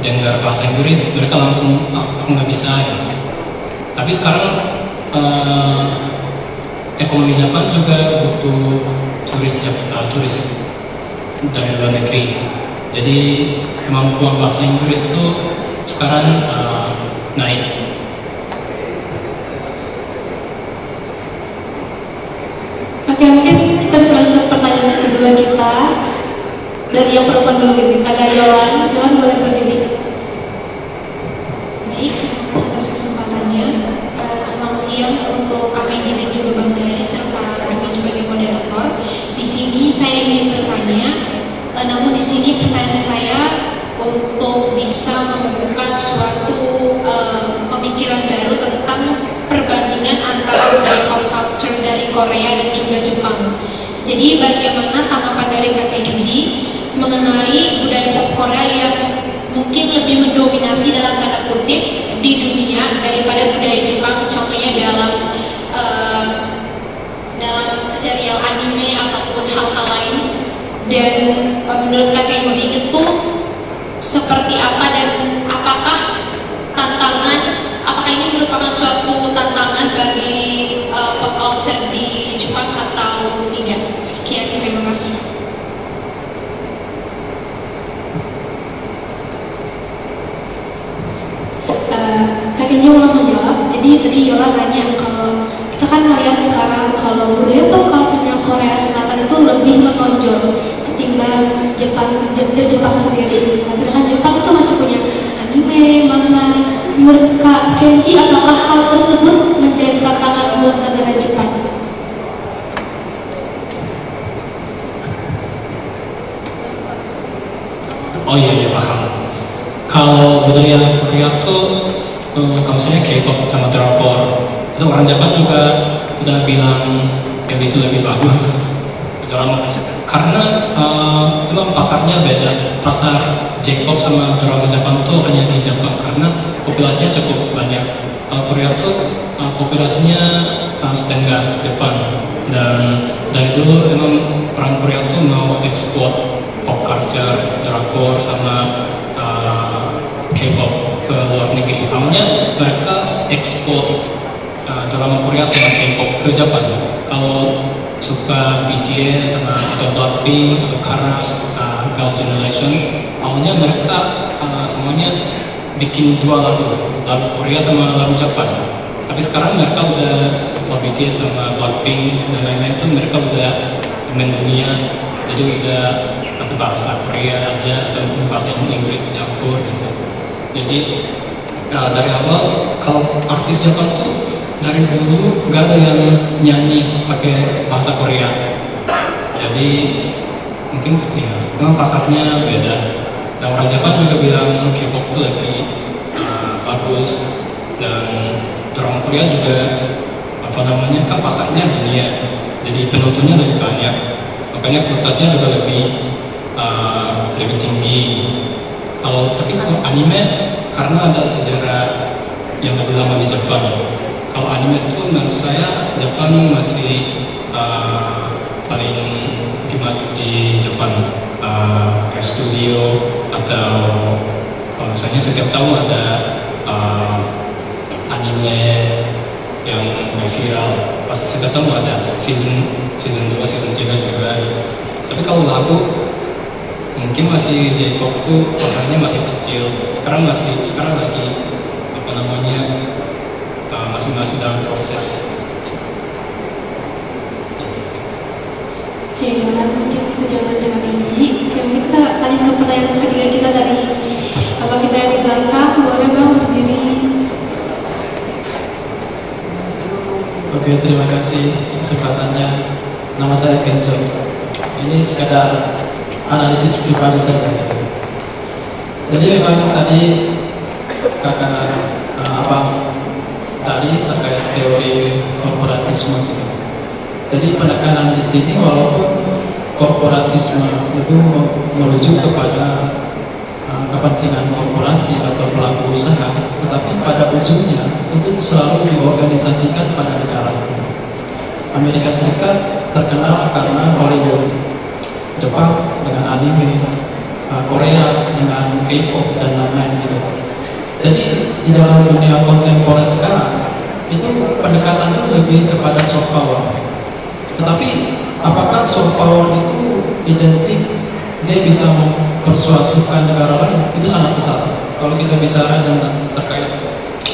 E: dengar bahasa Inggris, mereka langsung, aku nggak bisa gitu. Tapi sekarang ekonomi Jepang juga butuh turis dari luar negeri. Jadi kemampuan bahasa Inggris itu sekarang naik.
C: Oke, mungkin kita bisa lanjut pertanyaan kedua kita dari yang perempuan dulu ini. Ada Yolan boleh berdiri.
A: Baik, atas kesempatannya. Selamat siang untuk Kak Kenji dan juga Bang Dari serta Ibu sebagai moderator. Di sini saya ingin bertanya, namun di sini pertanyaan saya untuk bisa membuka suatu pemikiran baru tentang perbandingan antara budaya pop culture dari Korea dan juga Jepang. Jadi bagaimana tanggapan dari Kak Kenji mengenai budaya pop Korea yang mungkin lebih mendominasi dalam tanda kutip di dunia daripada budaya Jepang, contohnya dalam serial anime ataupun hal-hal lain. Dan menurut Kak Kenji itu seperti apa, dan apakah ini merupakan suatu tantangan bagi pop culture di Jepang atau tidak? Sekian, terima kasih.
C: Kak Kenji mau langsung jawab. Jadi tadi Yola tanya, kalau kita kan ngeliat sekarang kalau budaya pop culture-nya Korea Selatan itu lebih menonjol ketimbang Jepang sendiri. Sedangkan Jepang itu masih punya anime, manga. Menurut Kak Kenji, apakah hal tersebut menjadi tantangan buat negara Jepang?
E: kalau budaya Korea tuh kalau misalnya K-pop sama drakor itu orang Jepang juga udah bilang yang itu lebih bagus drama karena memang pasarnya beda. Pasar J-pop sama drama Jepang tuh hanya di Jepang karena populasinya cukup banyak. Korea tuh populasinya setengah Jepang, dan dari dulu memang orang Korea tuh mau ekspor pop culture, drakor sama K-pop ke luar negeri. Awalnya mereka ekspor drama Korea sama K-pop ke Jepang. Kalau suka BTS sama atau Blackpink atau Kara, Girls' Generation, awalnya mereka semuanya bikin dua lagu Korea sama lagu Jepang. Tapi sekarang mereka udah BTS sama Blackpink dan lain-lain itu mereka udah mendunia, jadi udah satu bahasa Korea aja atau bahasa Inggris campur gitu. Jadi dari awal kalau artis Jepang tuh dari dulu gak ada yang nyanyi pakai bahasa Korea. Jadi mungkin ya memang pasarnya beda. Dan orang Jepang juga bilang K-pop itu lebih bagus, dan drama Korea juga kan pasarnya dunia, jadi penontonnya lebih banyak, makanya kualitasnya juga lebih tinggi. Tapi kalau anime karena ada sejarah yang lebih lama di Jepang. Kalau anime itu menurut saya Jepang masih paling maju di Jepang. Kayak studio atau kalau misalnya setiap tahun ada anime yang viral, pasti setiap tahun ada season 2, season 3 juga. Tapi kalau lagu mungkin masih J-pop itu pasarnya masih kecil. Sekarang lagi masih dalam proses.
C: Oke, mungkin kita jawab dengan ini. Mungkin kita lanjut ke pertanyaan ketiga kita dari Bapak kita yang di belakang. Boleh Bang berdiri?
F: Oke, terima kasih kesempatannya. Nama saya Kenzo. Ini sekadar analisis pribadi saja. Jadi memang tadi kakak abang tadi terkait teori korporatisme. Jadi penekanan di sini walaupun korporatisme itu merujuk kepada kepentingan korporasi atau pelaku usaha, tetapi pada ujungnya itu selalu diorganisasikan pada negara. Amerika Serikat terkenal karena Hollywood, Jepang dengan anime, Korea dengan K-pop dan lain-lain gitu. Jadi di dalam dunia kontemporer sekarang itu pendekatan itu lebih kepada soft power. Tetapi apakah soft power itu identik dia bisa mempersuasifkan negara lain? Itu sangat besar. Kalau kita bicara dengan terkait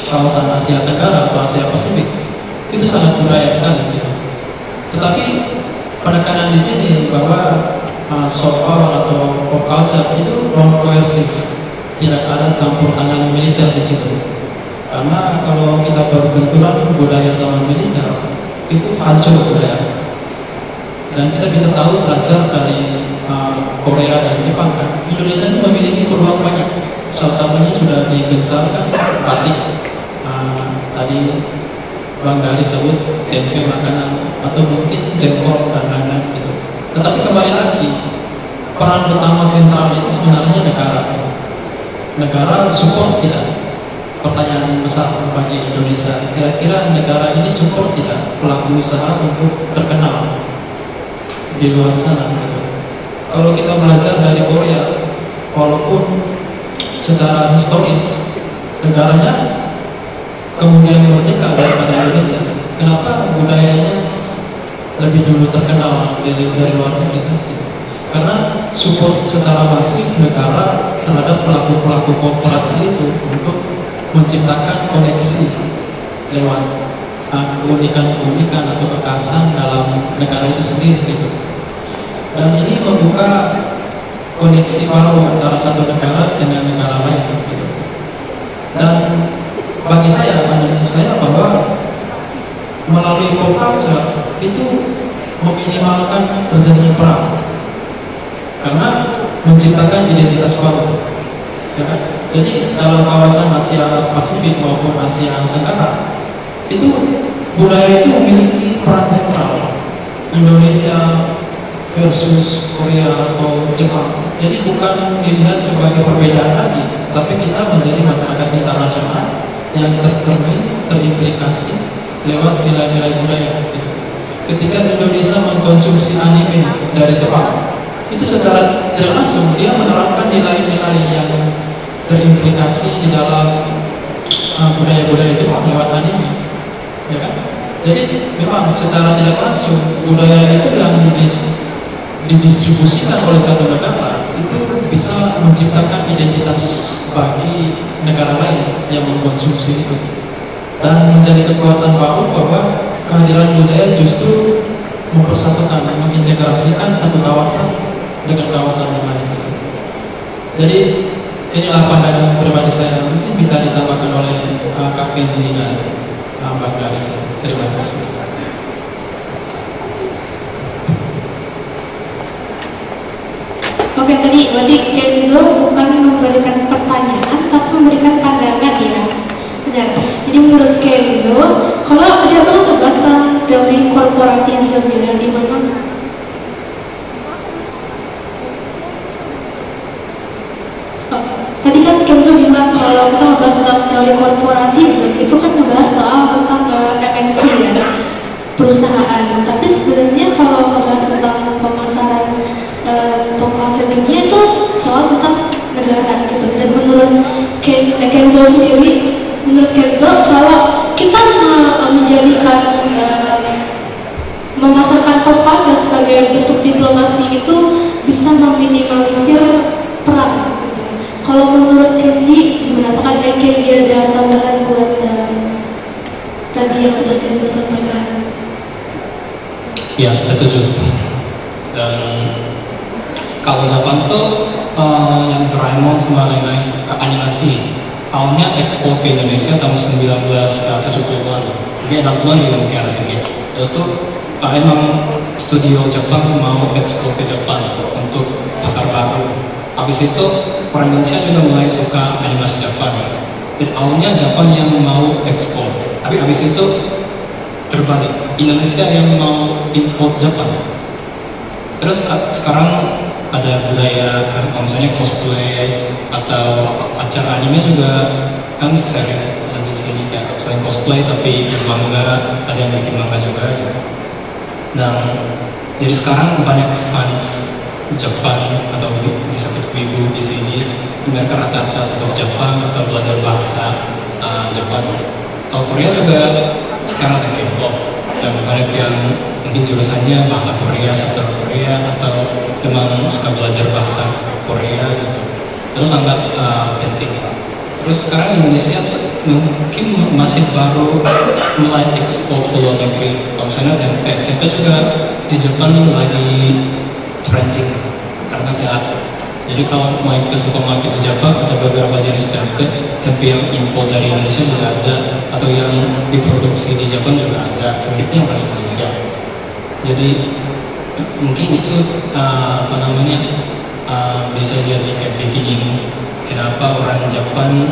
F: kawasan Asia Tenggara atau Asia Pasifik, itu sangat budaya sekali gitu. Tetapi penekanan di sini bahwa soft power atau pop culture itu non koersif, tidak ada campur tangan militer di situ. Karena kalau kita berbenturan budaya sama militer itu hancur budaya. Dan kita bisa tahu belajar dari Korea dan Jepang kan. Indonesia itu memiliki peluang banyak. Salah satunya sudah digencarkan batik. Tadi Bang Gali sebut tempe makanan atau mungkin jengkol dan lain-lain gitu. Tetapi kembali lagi, peran utama sentral itu sebenarnya negara. Negara support tidak? Pertanyaan besar bagi Indonesia. Kira-kira negara ini support tidak pelaku usaha untuk terkenal di luar sana gitu. Kalau kita belajar dari Korea, walaupun secara historis negaranya kemudian merdeka daripada Indonesia, kenapa budayanya lebih dulu terkenal dari luar negeri gitu? Karena support secara masif negara terhadap pelaku-pelaku korporasi itu untuk menciptakan koneksi lewat keunikan-keunikan atau kekhasan dalam negara itu sendiri gitu. Dan ini membuka koneksi baru antara satu negara dengan negara lain gitu. Dan bagi saya, analisis saya bahwa melalui pop culture itu meminimalkan terjadinya perang karena menciptakan identitas baru, ya kan? Jadi dalam kawasan Asia Pasifik maupun Asia Tenggara itu budaya itu memiliki peran sentral. Indonesia versus Korea atau Jepang. Jadi bukan dilihat sebagai perbedaan lagi, tapi kita menjadi masyarakat internasional yang tercermin, terimplikasi lewat nilai-nilai budaya. Ketika Indonesia mengkonsumsi anime dari Jepang, itu secara tidak langsung dia menerapkan nilai-nilai yang terimplikasi di dalam budaya-budaya Jepang lewat anime, ya kan? Jadi memang secara tidak langsung budaya itu yang didistribusikan oleh satu negara itu bisa menciptakan identitas bagi negara lain yang mengkonsumsi itu, dan menjadi kekuatan baru bahwa kehadiran budaya justru mempersatukan, mengintegrasikan satu kawasan dengan kawasan yang lain. Jadi inilah pandangan pribadi saya, mungkin bisa ditambahkan oleh Kak Kenji dan Mbak Clarissa. Terima kasih.
C: Oke, tadi berarti Kenzo bukan memberikan pertanyaan, tapi memberikan pandangan ya. Benar. Jadi menurut Kenzo, kalau dia pernah ngebahas tentang teori korporatisme ya, di mana tadi kan Kenzo bilang kalau kita ngebahas tentang teori korporatisme itu kan ngebahas soal tentang MNC ya, perusahaan. Tapi sebenarnya kalau ngebahas tentang pemasaran pengkonsumsinya itu soal tentang negara gitu. Dan menurut Kenzo sendiri, menurut Kenzo kalau kita menjadikan memasarkan pop culture sebagai bentuk diplomasi itu bisa meminimalisir perang gitu. Kalau menurut Kenji gimana? Apakah Kenji ada tambahan buat tadi yang sudah Kenzo sampaikan?
E: Ya, setuju. Dan kalau Jepang tuh yang Doraemon sama lain-lain animasi awalnya ekspor ke Indonesia tahun 1970-an, mungkin 60-an juga mungkin ada dikit. Itu emang studio Jepang mau ekspor ke Jepang untuk pasar baru. Habis itu orang Indonesia juga mulai suka animasi Jepang. Dan awalnya Jepang yang mau ekspor, tapi habis itu terbalik, Indonesia yang mau import Jepang. Terus sekarang ada budaya kan, kalau misalnya cosplay atau acara anime juga kan sering ada di sini kan, selain cosplay tapi manga, ada yang bikin manga juga. Dan jadi sekarang banyak fans Jepang atau disebut wibu di sini, mereka rata-rata satu Jepang atau belajar bahasa Jepang. Kalau Korea juga sekarang ada K-pop, dan banyak yang mungkin jurusannya bahasa Korea, sastra Korea, atau memang suka belajar bahasa Korea gitu. Terus sangat penting. Terus sekarang Indonesia tuh mungkin masih baru mulai ekspor ke luar negeri. Kalau misalnya tempe juga di Jepang lagi trending karena sehat. Jadi kalau main ke supermarket di Jepang ada beberapa jenis tempe yang impor dari Indonesia juga ada, atau yang diproduksi di Jepang juga ada, uniknya orang Indonesia. Jadi mungkin itu bisa jadi kayak beginning kenapa orang Jepang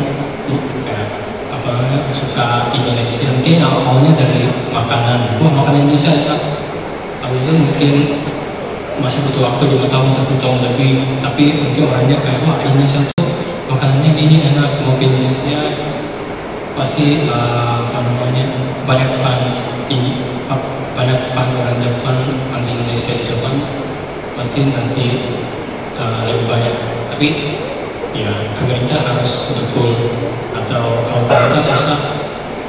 E: suka Indonesia. Mungkin awalnya dari makanan, makanan Indonesia enak. Habis itu mungkin masih butuh waktu 5 tahun, 1 tahun lebih, tapi mungkin orangnya kayak wah Indonesia tuh makanannya ini enak, mau ke Indonesia pasti banyak fans ini, banyak fans orang Jepang, fans Indonesia di Jepang pasti nanti lebih banyak. Tapi ya pemerintah harus dukung, atau kalau pemerintah susah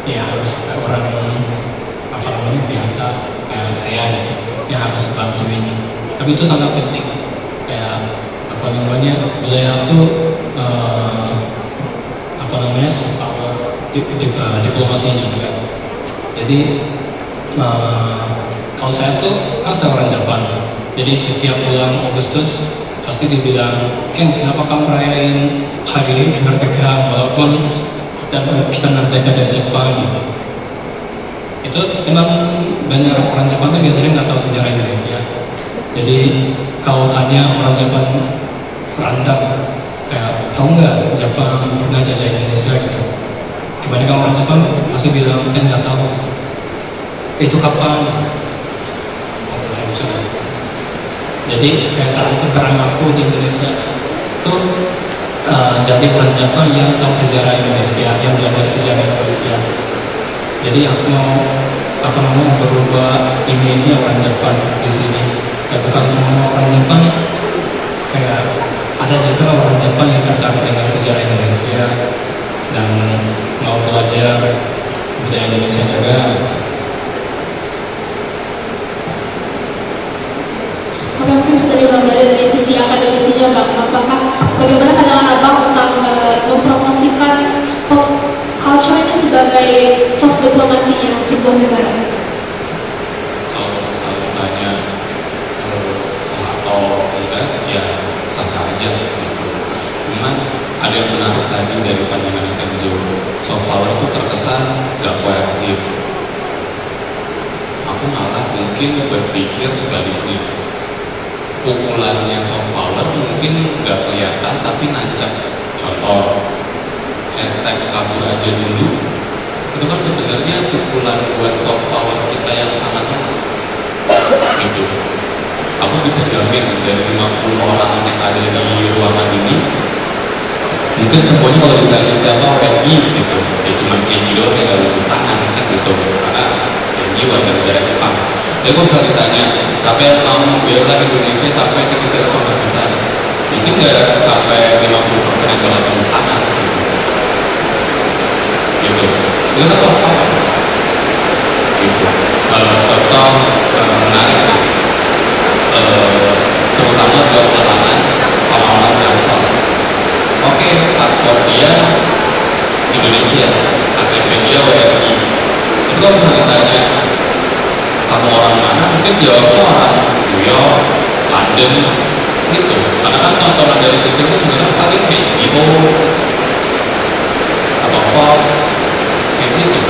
E: ya harus orang biasa kayak saya gitu yang harus bantu ini. Tapi itu sangat penting, kayak budaya itu soft power, diplomasi juga. Jadi kalau saya tuh kan saya orang Jepang, jadi setiap bulan Agustus pasti dibilang, Ken kenapa kamu rayain hari kemerdekaan walaupun kita merdeka dari Jepang gitu. Itu memang banyak orang Jepang tuh biasanya nggak tahu sejarah Indonesia. Jadi kalau tanya orang Jepang random kayak tahu nggak Jepang Jepang masih bilang nggak tahu itu kapan. Jadi kayak saat itu perang aku di Indonesia itu jadi orang Jepang yang tahu sejarah Indonesia, yang belajar sejarah Indonesia. Jadi aku mau berubah image orang Jepang di sini. Ya, bukan semua orang Jepang, kayak ada juga orang Jepang yang tertarik dengan sejarah Indonesia dan mau belajar budaya Indonesia juga.
C: Oke, mungkin bisa dari sisi akademisinya Bang, bagaimana pandangan Abang tentang mempromosikan pop culture ini sebagai soft diplomasinya sebuah negara?
D: Kalau misalnya tanya sah atau enggak, ya sah-sah aja gitu. Cuman ada yang menarik tadi dari pandangan Kenzo, soft power itu terkesan gak koersif. Aku malah mungkin berpikir sebaliknya. Pukulannya soft power mungkin nggak kelihatan tapi nancap. Contoh, hashtag kabur aja dulu, itu kan sebenarnya pukulan buat soft power kita yang sangat lemah. Gitu. Aku bisa jamin dari 50 orang yang ada di ruangan ini, mungkin semuanya kalau ditanya siapa Kenji gitu, ya cuma Kenji doang yang gak lupa tangan kan gitu, karena Kenji warga negara Jepang. Jadi kalau misalnya ditanya siapa yang mau bela Indonesia sampai ke titik pembatasan, mungkin nggak sampai 50% yang gak lupa tangan gitu. Itu kan soft power gitu. Contoh menarik terutama buat kalangan orang-orang Jaksel. Oke, paspor dia Indonesia, KTP dia WNI. Itu kalau misalnya ditanya kamu orang mana, mungkin jawabnya orang New York, London, gitu. Karena kan tontonan dari kecil itu sebenarnya paling HBO atau Fox, kayak gitu.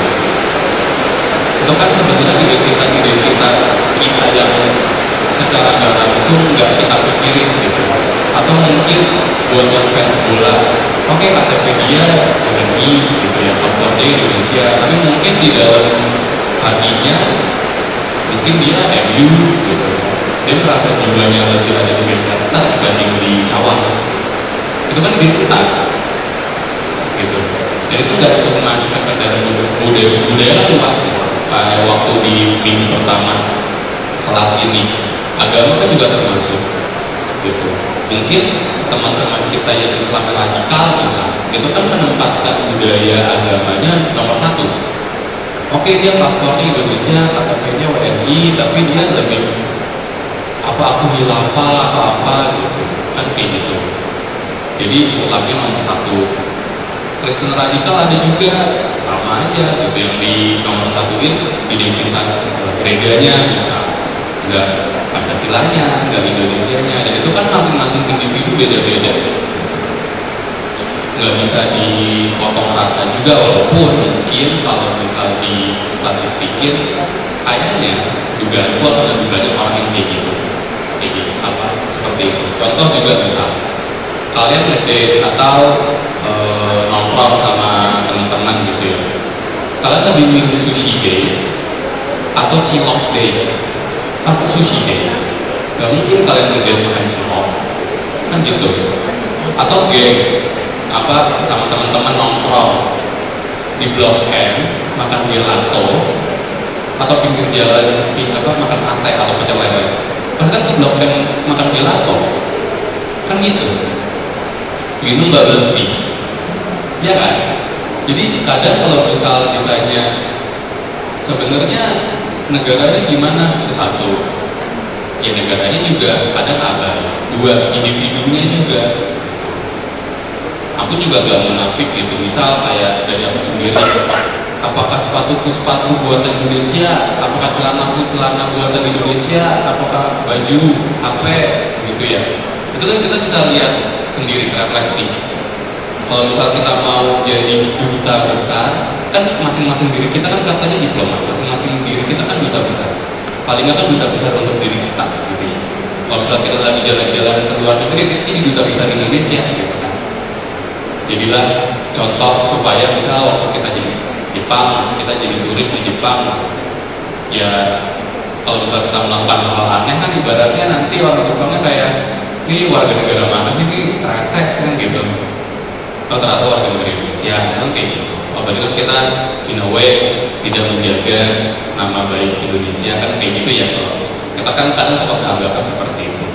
D: Itu kan sebenarnya identitas kita yang secara nggak langsung nggak kita pikirin gitu. Atau mungkin buat yang fans bola, oke KTP dia WNI gitu ya, paspornya Indonesia, tapi mungkin di dalam hatinya mungkin dia MU gitu. Dia merasa jiwanya lebih ada di Manchester dibanding di Cawang. Itu kan identitas gitu. Dan itu nggak cuma sekedar budaya luas ya. Kayak waktu di minggu pertama kelas ini, agama kan juga termasuk gitu. Mungkin teman-teman kita yang Islam radikal misalnya, itu kan menempatkan budaya agamanya nomor 1. Oke, dia paspornya Indonesia, KTP-nya WNI, tapi dia lebih aku khilafah atau apa gitu, kan kayak gitu. Jadi Islamnya nomor 1. Kristen radikal ada juga, sama aja gitu, yang di nomor 1-in identitas gerejanya misal, nggak Pancasilanya, nggak Indonesianya, dan itu kan masing-masing individu beda-beda. Nggak bisa dipotong rata juga, walaupun mungkin kalau misal di statistikin kayaknya juga itu akan lebih banyak orang yang kayak gitu seperti itu. Contoh juga misal kalian ngedate atau nongkrong sama teman-teman gitu ya, kalian lebih milih sushi day atau cilok day atau sushi day? Nggak mungkin kalian ngedate makan cilok kan gitu. Atau geng sama teman-teman nongkrong di Blok M makan gelato atau pinggir jalan makan sate atau pecel lele, pasti kan ke Blok M makan gelato kan gitu. Minum nggak berhenti, ya kan? Jadi kadang kalau misal ditanya sebenarnya negaranya gimana, itu 1, ya negaranya juga kadang abai, 2, individunya juga. Aku juga gak munafik gitu, misal kayak dari aku sendiri, apakah sepatuku sepatu buatan Indonesia, apakah celana buatan Indonesia, apakah baju, HP gitu ya. Itu kan kita bisa lihat sendiri, refleksi. Kalau misal kita mau jadi duta besar, kan masing-masing diri kita kan katanya diplomat, masing-masing diri kita kan duta besar. Paling nggak kan duta besar untuk diri kita gitu ya. Kalau misal kita lagi jalan-jalan ke luar negeri, ini duta besar Indonesia gitu kan. Jadilah contoh supaya misal waktu kita Jepang, kita jadi turis di Jepang. Ya kalau misalnya kita melakukan hal aneh kan ibaratnya nanti orang Jepangnya kayak, ini warga negara mana sih, ini resek kan gitu. Oh ternyata warga negara Indonesia kan kayak gitu. Oh berarti kan kita in a way tidak menjaga nama baik Indonesia kan kayak gitu ya. Kalau kita kan kadang suka beranggapan seperti itu.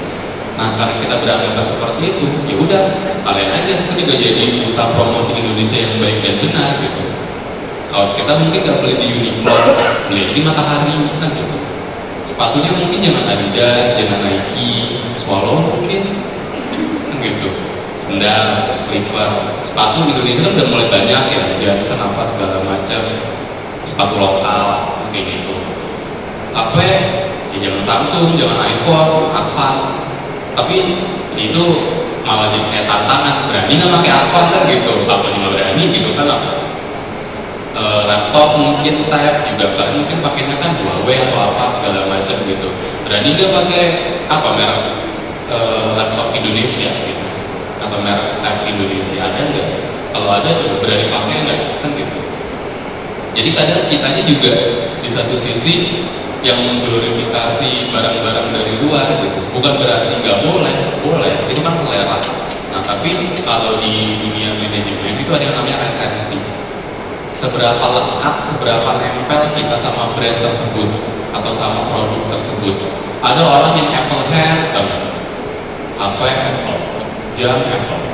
D: Nah karena kita beranggapan seperti itu, ya udah sekalian aja kita juga jadi duta promosi Indonesia yang baik dan benar gitu. Kaos kita mungkin nggak beli di Uniqlo, beli di Matahari kan gitu. Sepatunya mungkin jangan Adidas, jangan Nike, Swallow mungkin kan gitu. Sendal, slipper, sepatu di Indonesia kan udah mulai banyak ya, Johnson apa segala macam, sepatu lokal kayak gitu. Apa ya jangan Samsung, jangan iPhone, Advan. Tapi itu malah jadi kayak tantangan, berani nggak pakai Advan kan gitu, apa nggak berani gitu kan. Laptop mungkin tab juga kan mungkin pakainya kan Huawei atau apa segala macam gitu. Berani nggak pakai apa merek laptop Indonesia gitu atau merek tab Indonesia, ada nggak? Kalau ada coba berani pakai nggak kan gitu. Jadi kadang kitanya juga di satu sisi yang mengglorifikasi barang-barang dari luar gitu. Bukan berarti nggak boleh, boleh, itu kan selera. Nah tapi kalau di dunia manajemen itu ada yang namanya retensi. Seberapa lekat, seberapa nempel kita sama brand tersebut atau sama produk tersebut. Ada orang yang Apple head banget, apa Apple, jam Apple,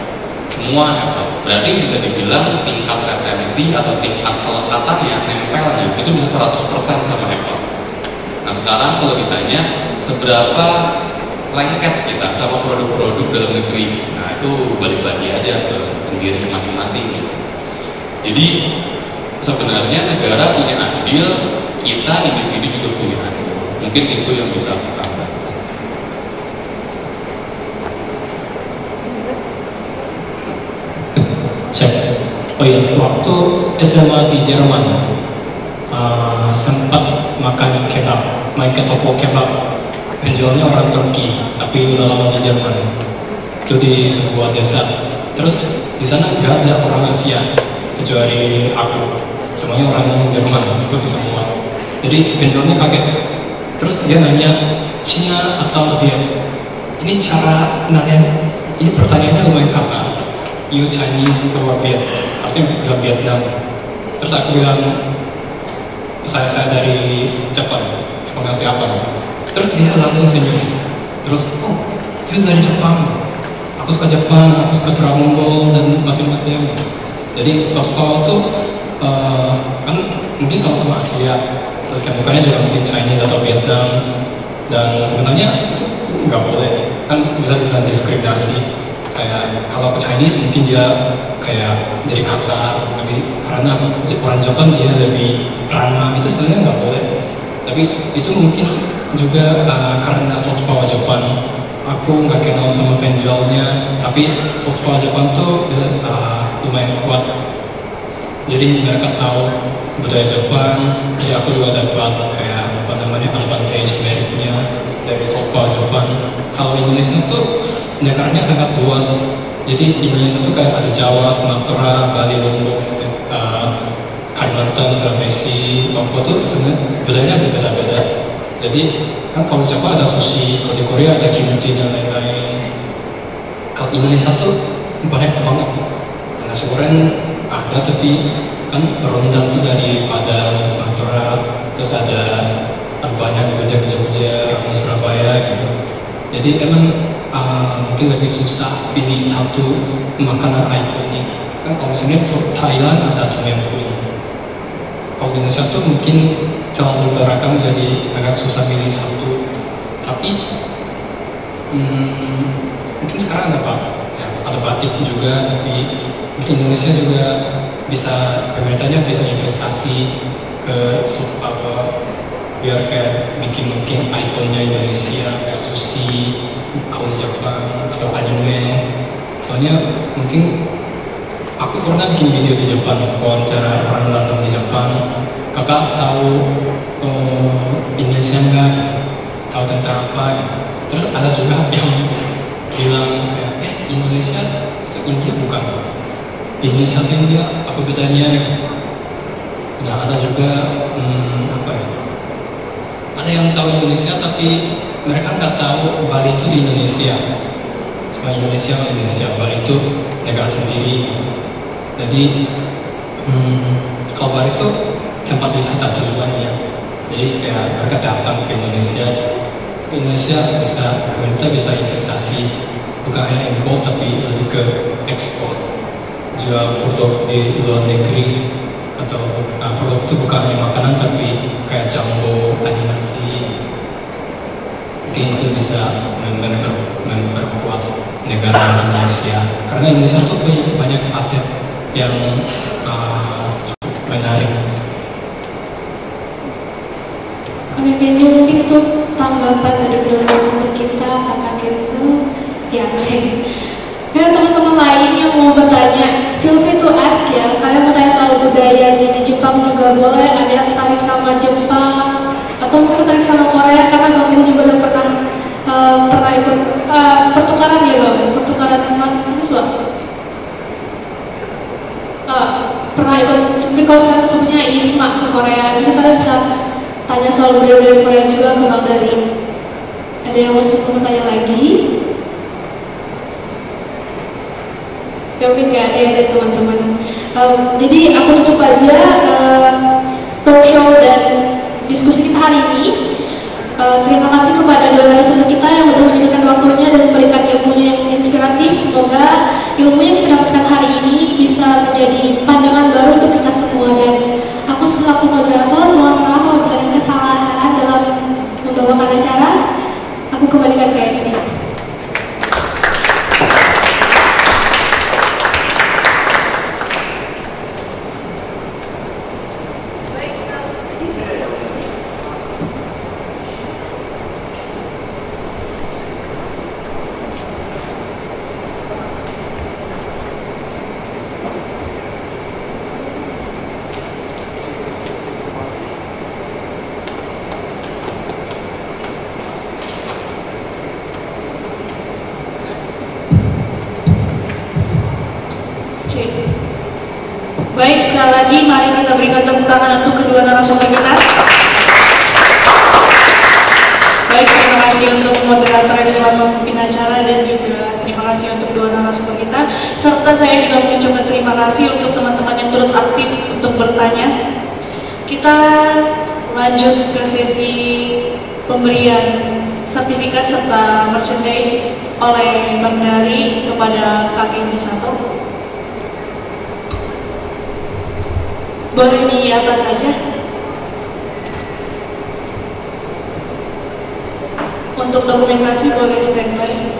D: semua Apple. Berarti bisa dibilang tingkat retensi atau tingkat kelekatannya, nempelnya itu bisa 100% sama Apple. Nah sekarang kalau ditanya seberapa lengket kita sama produk-produk dalam negeri, nah itu balik lagi aja ke pendiri masing-masing gitu. Jadi sebenarnya negara punya andil, kita individu juga punya andil. Mungkin itu yang bisa kita tambahkan.
E: Cek. Oh iya, waktu SMA di Jerman sempat makan kebab, main ke toko kebab, penjualnya orang Turki, tapi udah lama di Jerman. Itu di sebuah desa. Terus di sana nggak ada orang Asia kecuali aku. Semuanya orang Jerman, ikuti semua. Jadi penjualnya kaget. Terus dia nanya, Cina atau dia? Ini cara nanya, ini pertanyaannya lumayan kasar. You Chinese atau Viet? Artinya bilang Vietnam. Terus aku bilang, saya dari Jepang, panggil siapa? Terus dia langsung senyum. Terus, oh, you dari Jepang? Aku suka Jepang, aku suka Dragon Ball dan macam-macam. Jadi softball tuh kan mungkin sama-sama Asia, terus kan bukannya juga mungkin Chinese atau Vietnam, dan sebenarnya itu nggak boleh, kan bisa dibilang diskriminasi. Kayak kalau ke Chinese mungkin dia kayak jadi kasar, tapi karena orang Jepang dia lebih ramah, itu sebenarnya nggak boleh. Tapi itu mungkin juga karena soft power Jepang, aku nggak kenal sama penjualnya, tapi soft power Jepang tuh lumayan kuat. Jadi mereka tahu budaya Jepang, jadi aku juga dapat kayak apa namanya advantage meritnya dari soft power Jepang. Kalau Indonesia tuh negaranya sangat luas, jadi Indonesia tuh kayak ada Jawa, Sumatera, Bali, Lombok, Kalimantan, Sulawesi, Papua tuh sebenarnya budayanya berbeda-beda. Jadi kan kalau Jepang ada sushi, kalau di Korea ada kimchi dan lain-lain. Kalau Indonesia tuh banyak banget. Nasi goreng ada, tapi kan rendang tuh dari Padang, Sumatera, terus ada banyak juga di Jogja, Surabaya gitu. Jadi emang mungkin lebih susah pilih satu makanan ikonik. Kan kalau misalnya Thailand ada Tom Yum Goong. Kalau di Indonesia tuh mungkin terlalu beragam, jadi agak susah pilih satu. Tapi mungkin sekarang ada batik juga, tapi mungkin Indonesia juga bisa, pemerintahnya bisa investasi ke biar kayak bikin mungkin ikonnya Indonesia kayak sushi, kalau Jepang atau anime. Soalnya mungkin aku pernah bikin video di Jepang, wawancara orang dalam di Jepang. Kakak tahu Indonesia nggak? Tahu tentang apa? Terus ada juga yang bilang kayak, Indonesia itu India bukan? Indonesia India apa bedanya? Nah, ada juga apa ya? Ada yang tahu Indonesia tapi mereka nggak tahu Bali itu di Indonesia. Cuma Indonesia, Bali itu negara sendiri. Jadi kalau Bali itu tempat wisata tujuannya. Jadi kayak mereka datang ke Indonesia bisa, pemerintah bisa investasi, bukan hanya impor tapi lebih ke ekspor, jual produk di luar negeri, atau produk itu bukan hanya makanan tapi kayak jambo, animasi. Mungkin itu bisa memperkuat negara Indonesia, karena Indonesia itu punya banyak aset yang menarik.
C: Oke, kayaknya mungkin itu tanggapan dari kedua narasumber kita, Kakak Kenzo. Ya, karena teman-teman lain yang mau bertanya, feel free to ask ya. Kalian mau tanya soal budayanya di Jepang juga boleh. Ada yang tertarik sama Jepang atau mungkin tertarik sama Korea, karena Bang Gil juga udah pernah ikut pertukaran ya Bang, pertukaran mahasiswa. Pernah ikut, mungkin kalau sekarang sebutnya ISMA ke Korea. Jadi kalian bisa tanya soal budaya Korea juga ke Bang Dari. Ada yang masih mau tanya lagi? Ya, mungkin nggak ada ya dari teman-teman. Jadi aku tutup aja talk show dan diskusi kita hari ini. Terima kasih kepada dua narasumber kita yang sudah menyediakan waktunya dan memberikan ilmunya yang inspiratif. Semoga ilmu yang kita dapatkan hari ini bisa menjadi pandangan baru untuk kita semua. Dan aku selaku moderator mohon maaf apabila ada kesalahan dalam membawakan acara. Aku kembalikan ke MC.
A: Baik, sekali lagi mari kita berikan tepuk tangan untuk kedua narasumber kita. Baik, terima kasih untuk moderator yang telah memimpin acara dan juga terima kasih untuk dua narasumber kita. Serta saya juga mengucapkan terima kasih untuk teman-teman yang turut aktif untuk bertanya. Kita lanjut ke sesi pemberian sertifikat serta merchandise oleh Bang Dari kepada Kak Kenji Sato. Boleh di atas saja. Untuk dokumentasi boleh standby.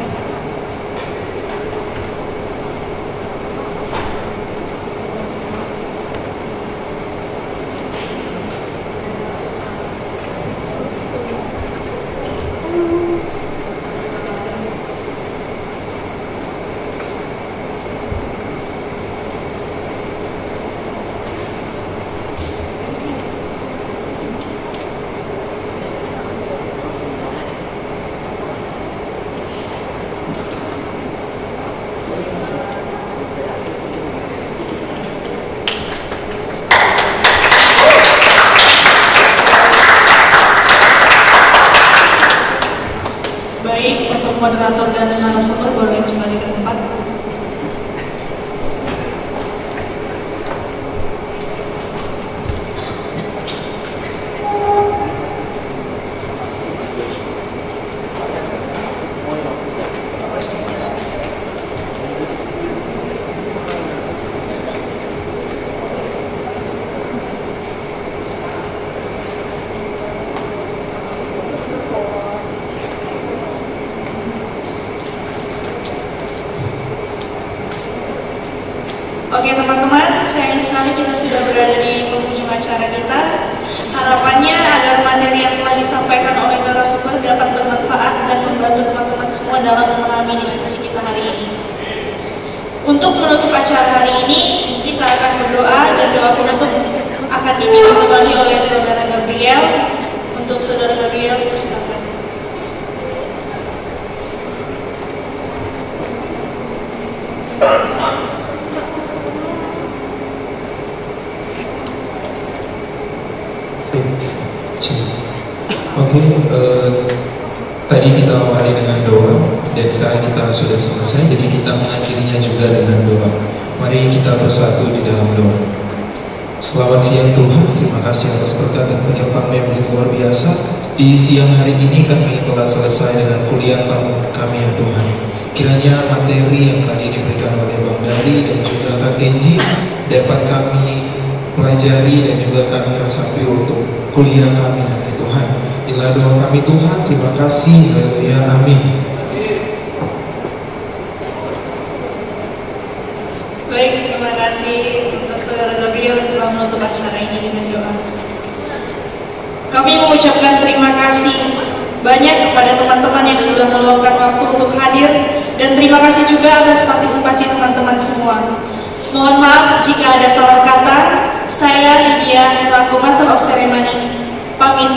A: Moderator dan narasumber boleh kembali ke tempat. Oke teman-teman, sayang sekali kita sudah berada di penghujung acara kita. Harapannya agar materi yang telah disampaikan oleh narasumber dapat bermanfaat dan membantu teman-teman semua dalam memahami diskusi kita hari ini. Untuk menutup acara hari ini, kita akan berdoa dan doa penutup akan dipimpin kembali oleh Saudara Gabriel. Untuk Saudara Gabriel, persilakan.
B: Oke, tadi kita awali dengan doa dan sekarang kita sudah selesai, jadi kita mengakhirinya juga dengan doa. Mari kita bersatu di dalam doa. Selamat siang Tuhan, terima kasih atas berkat dan penyertaan yang begitu luar biasa. Di siang hari ini kami telah selesai dengan kuliah kami ya Tuhan. Kiranya materi yang tadi diberikan oleh Bang Dari dan juga Kak Genji dapat kami pelajari dan juga kami resapi untuk kuliah kami nanti Tuhan. Inilah doa kami Tuhan, terima kasih, haleluya, amin.
A: Baik, terima kasih untuk Saudara Gabriel yang telah menutup acara ini dengan doa. Kami mengucapkan terima kasih banyak kepada teman-teman yang sudah meluangkan waktu untuk hadir, dan terima kasih juga atas partisipasi teman-teman semua. Mohon maaf jika ada salah kata. Saya Lydia selaku Master of Ceremony pamit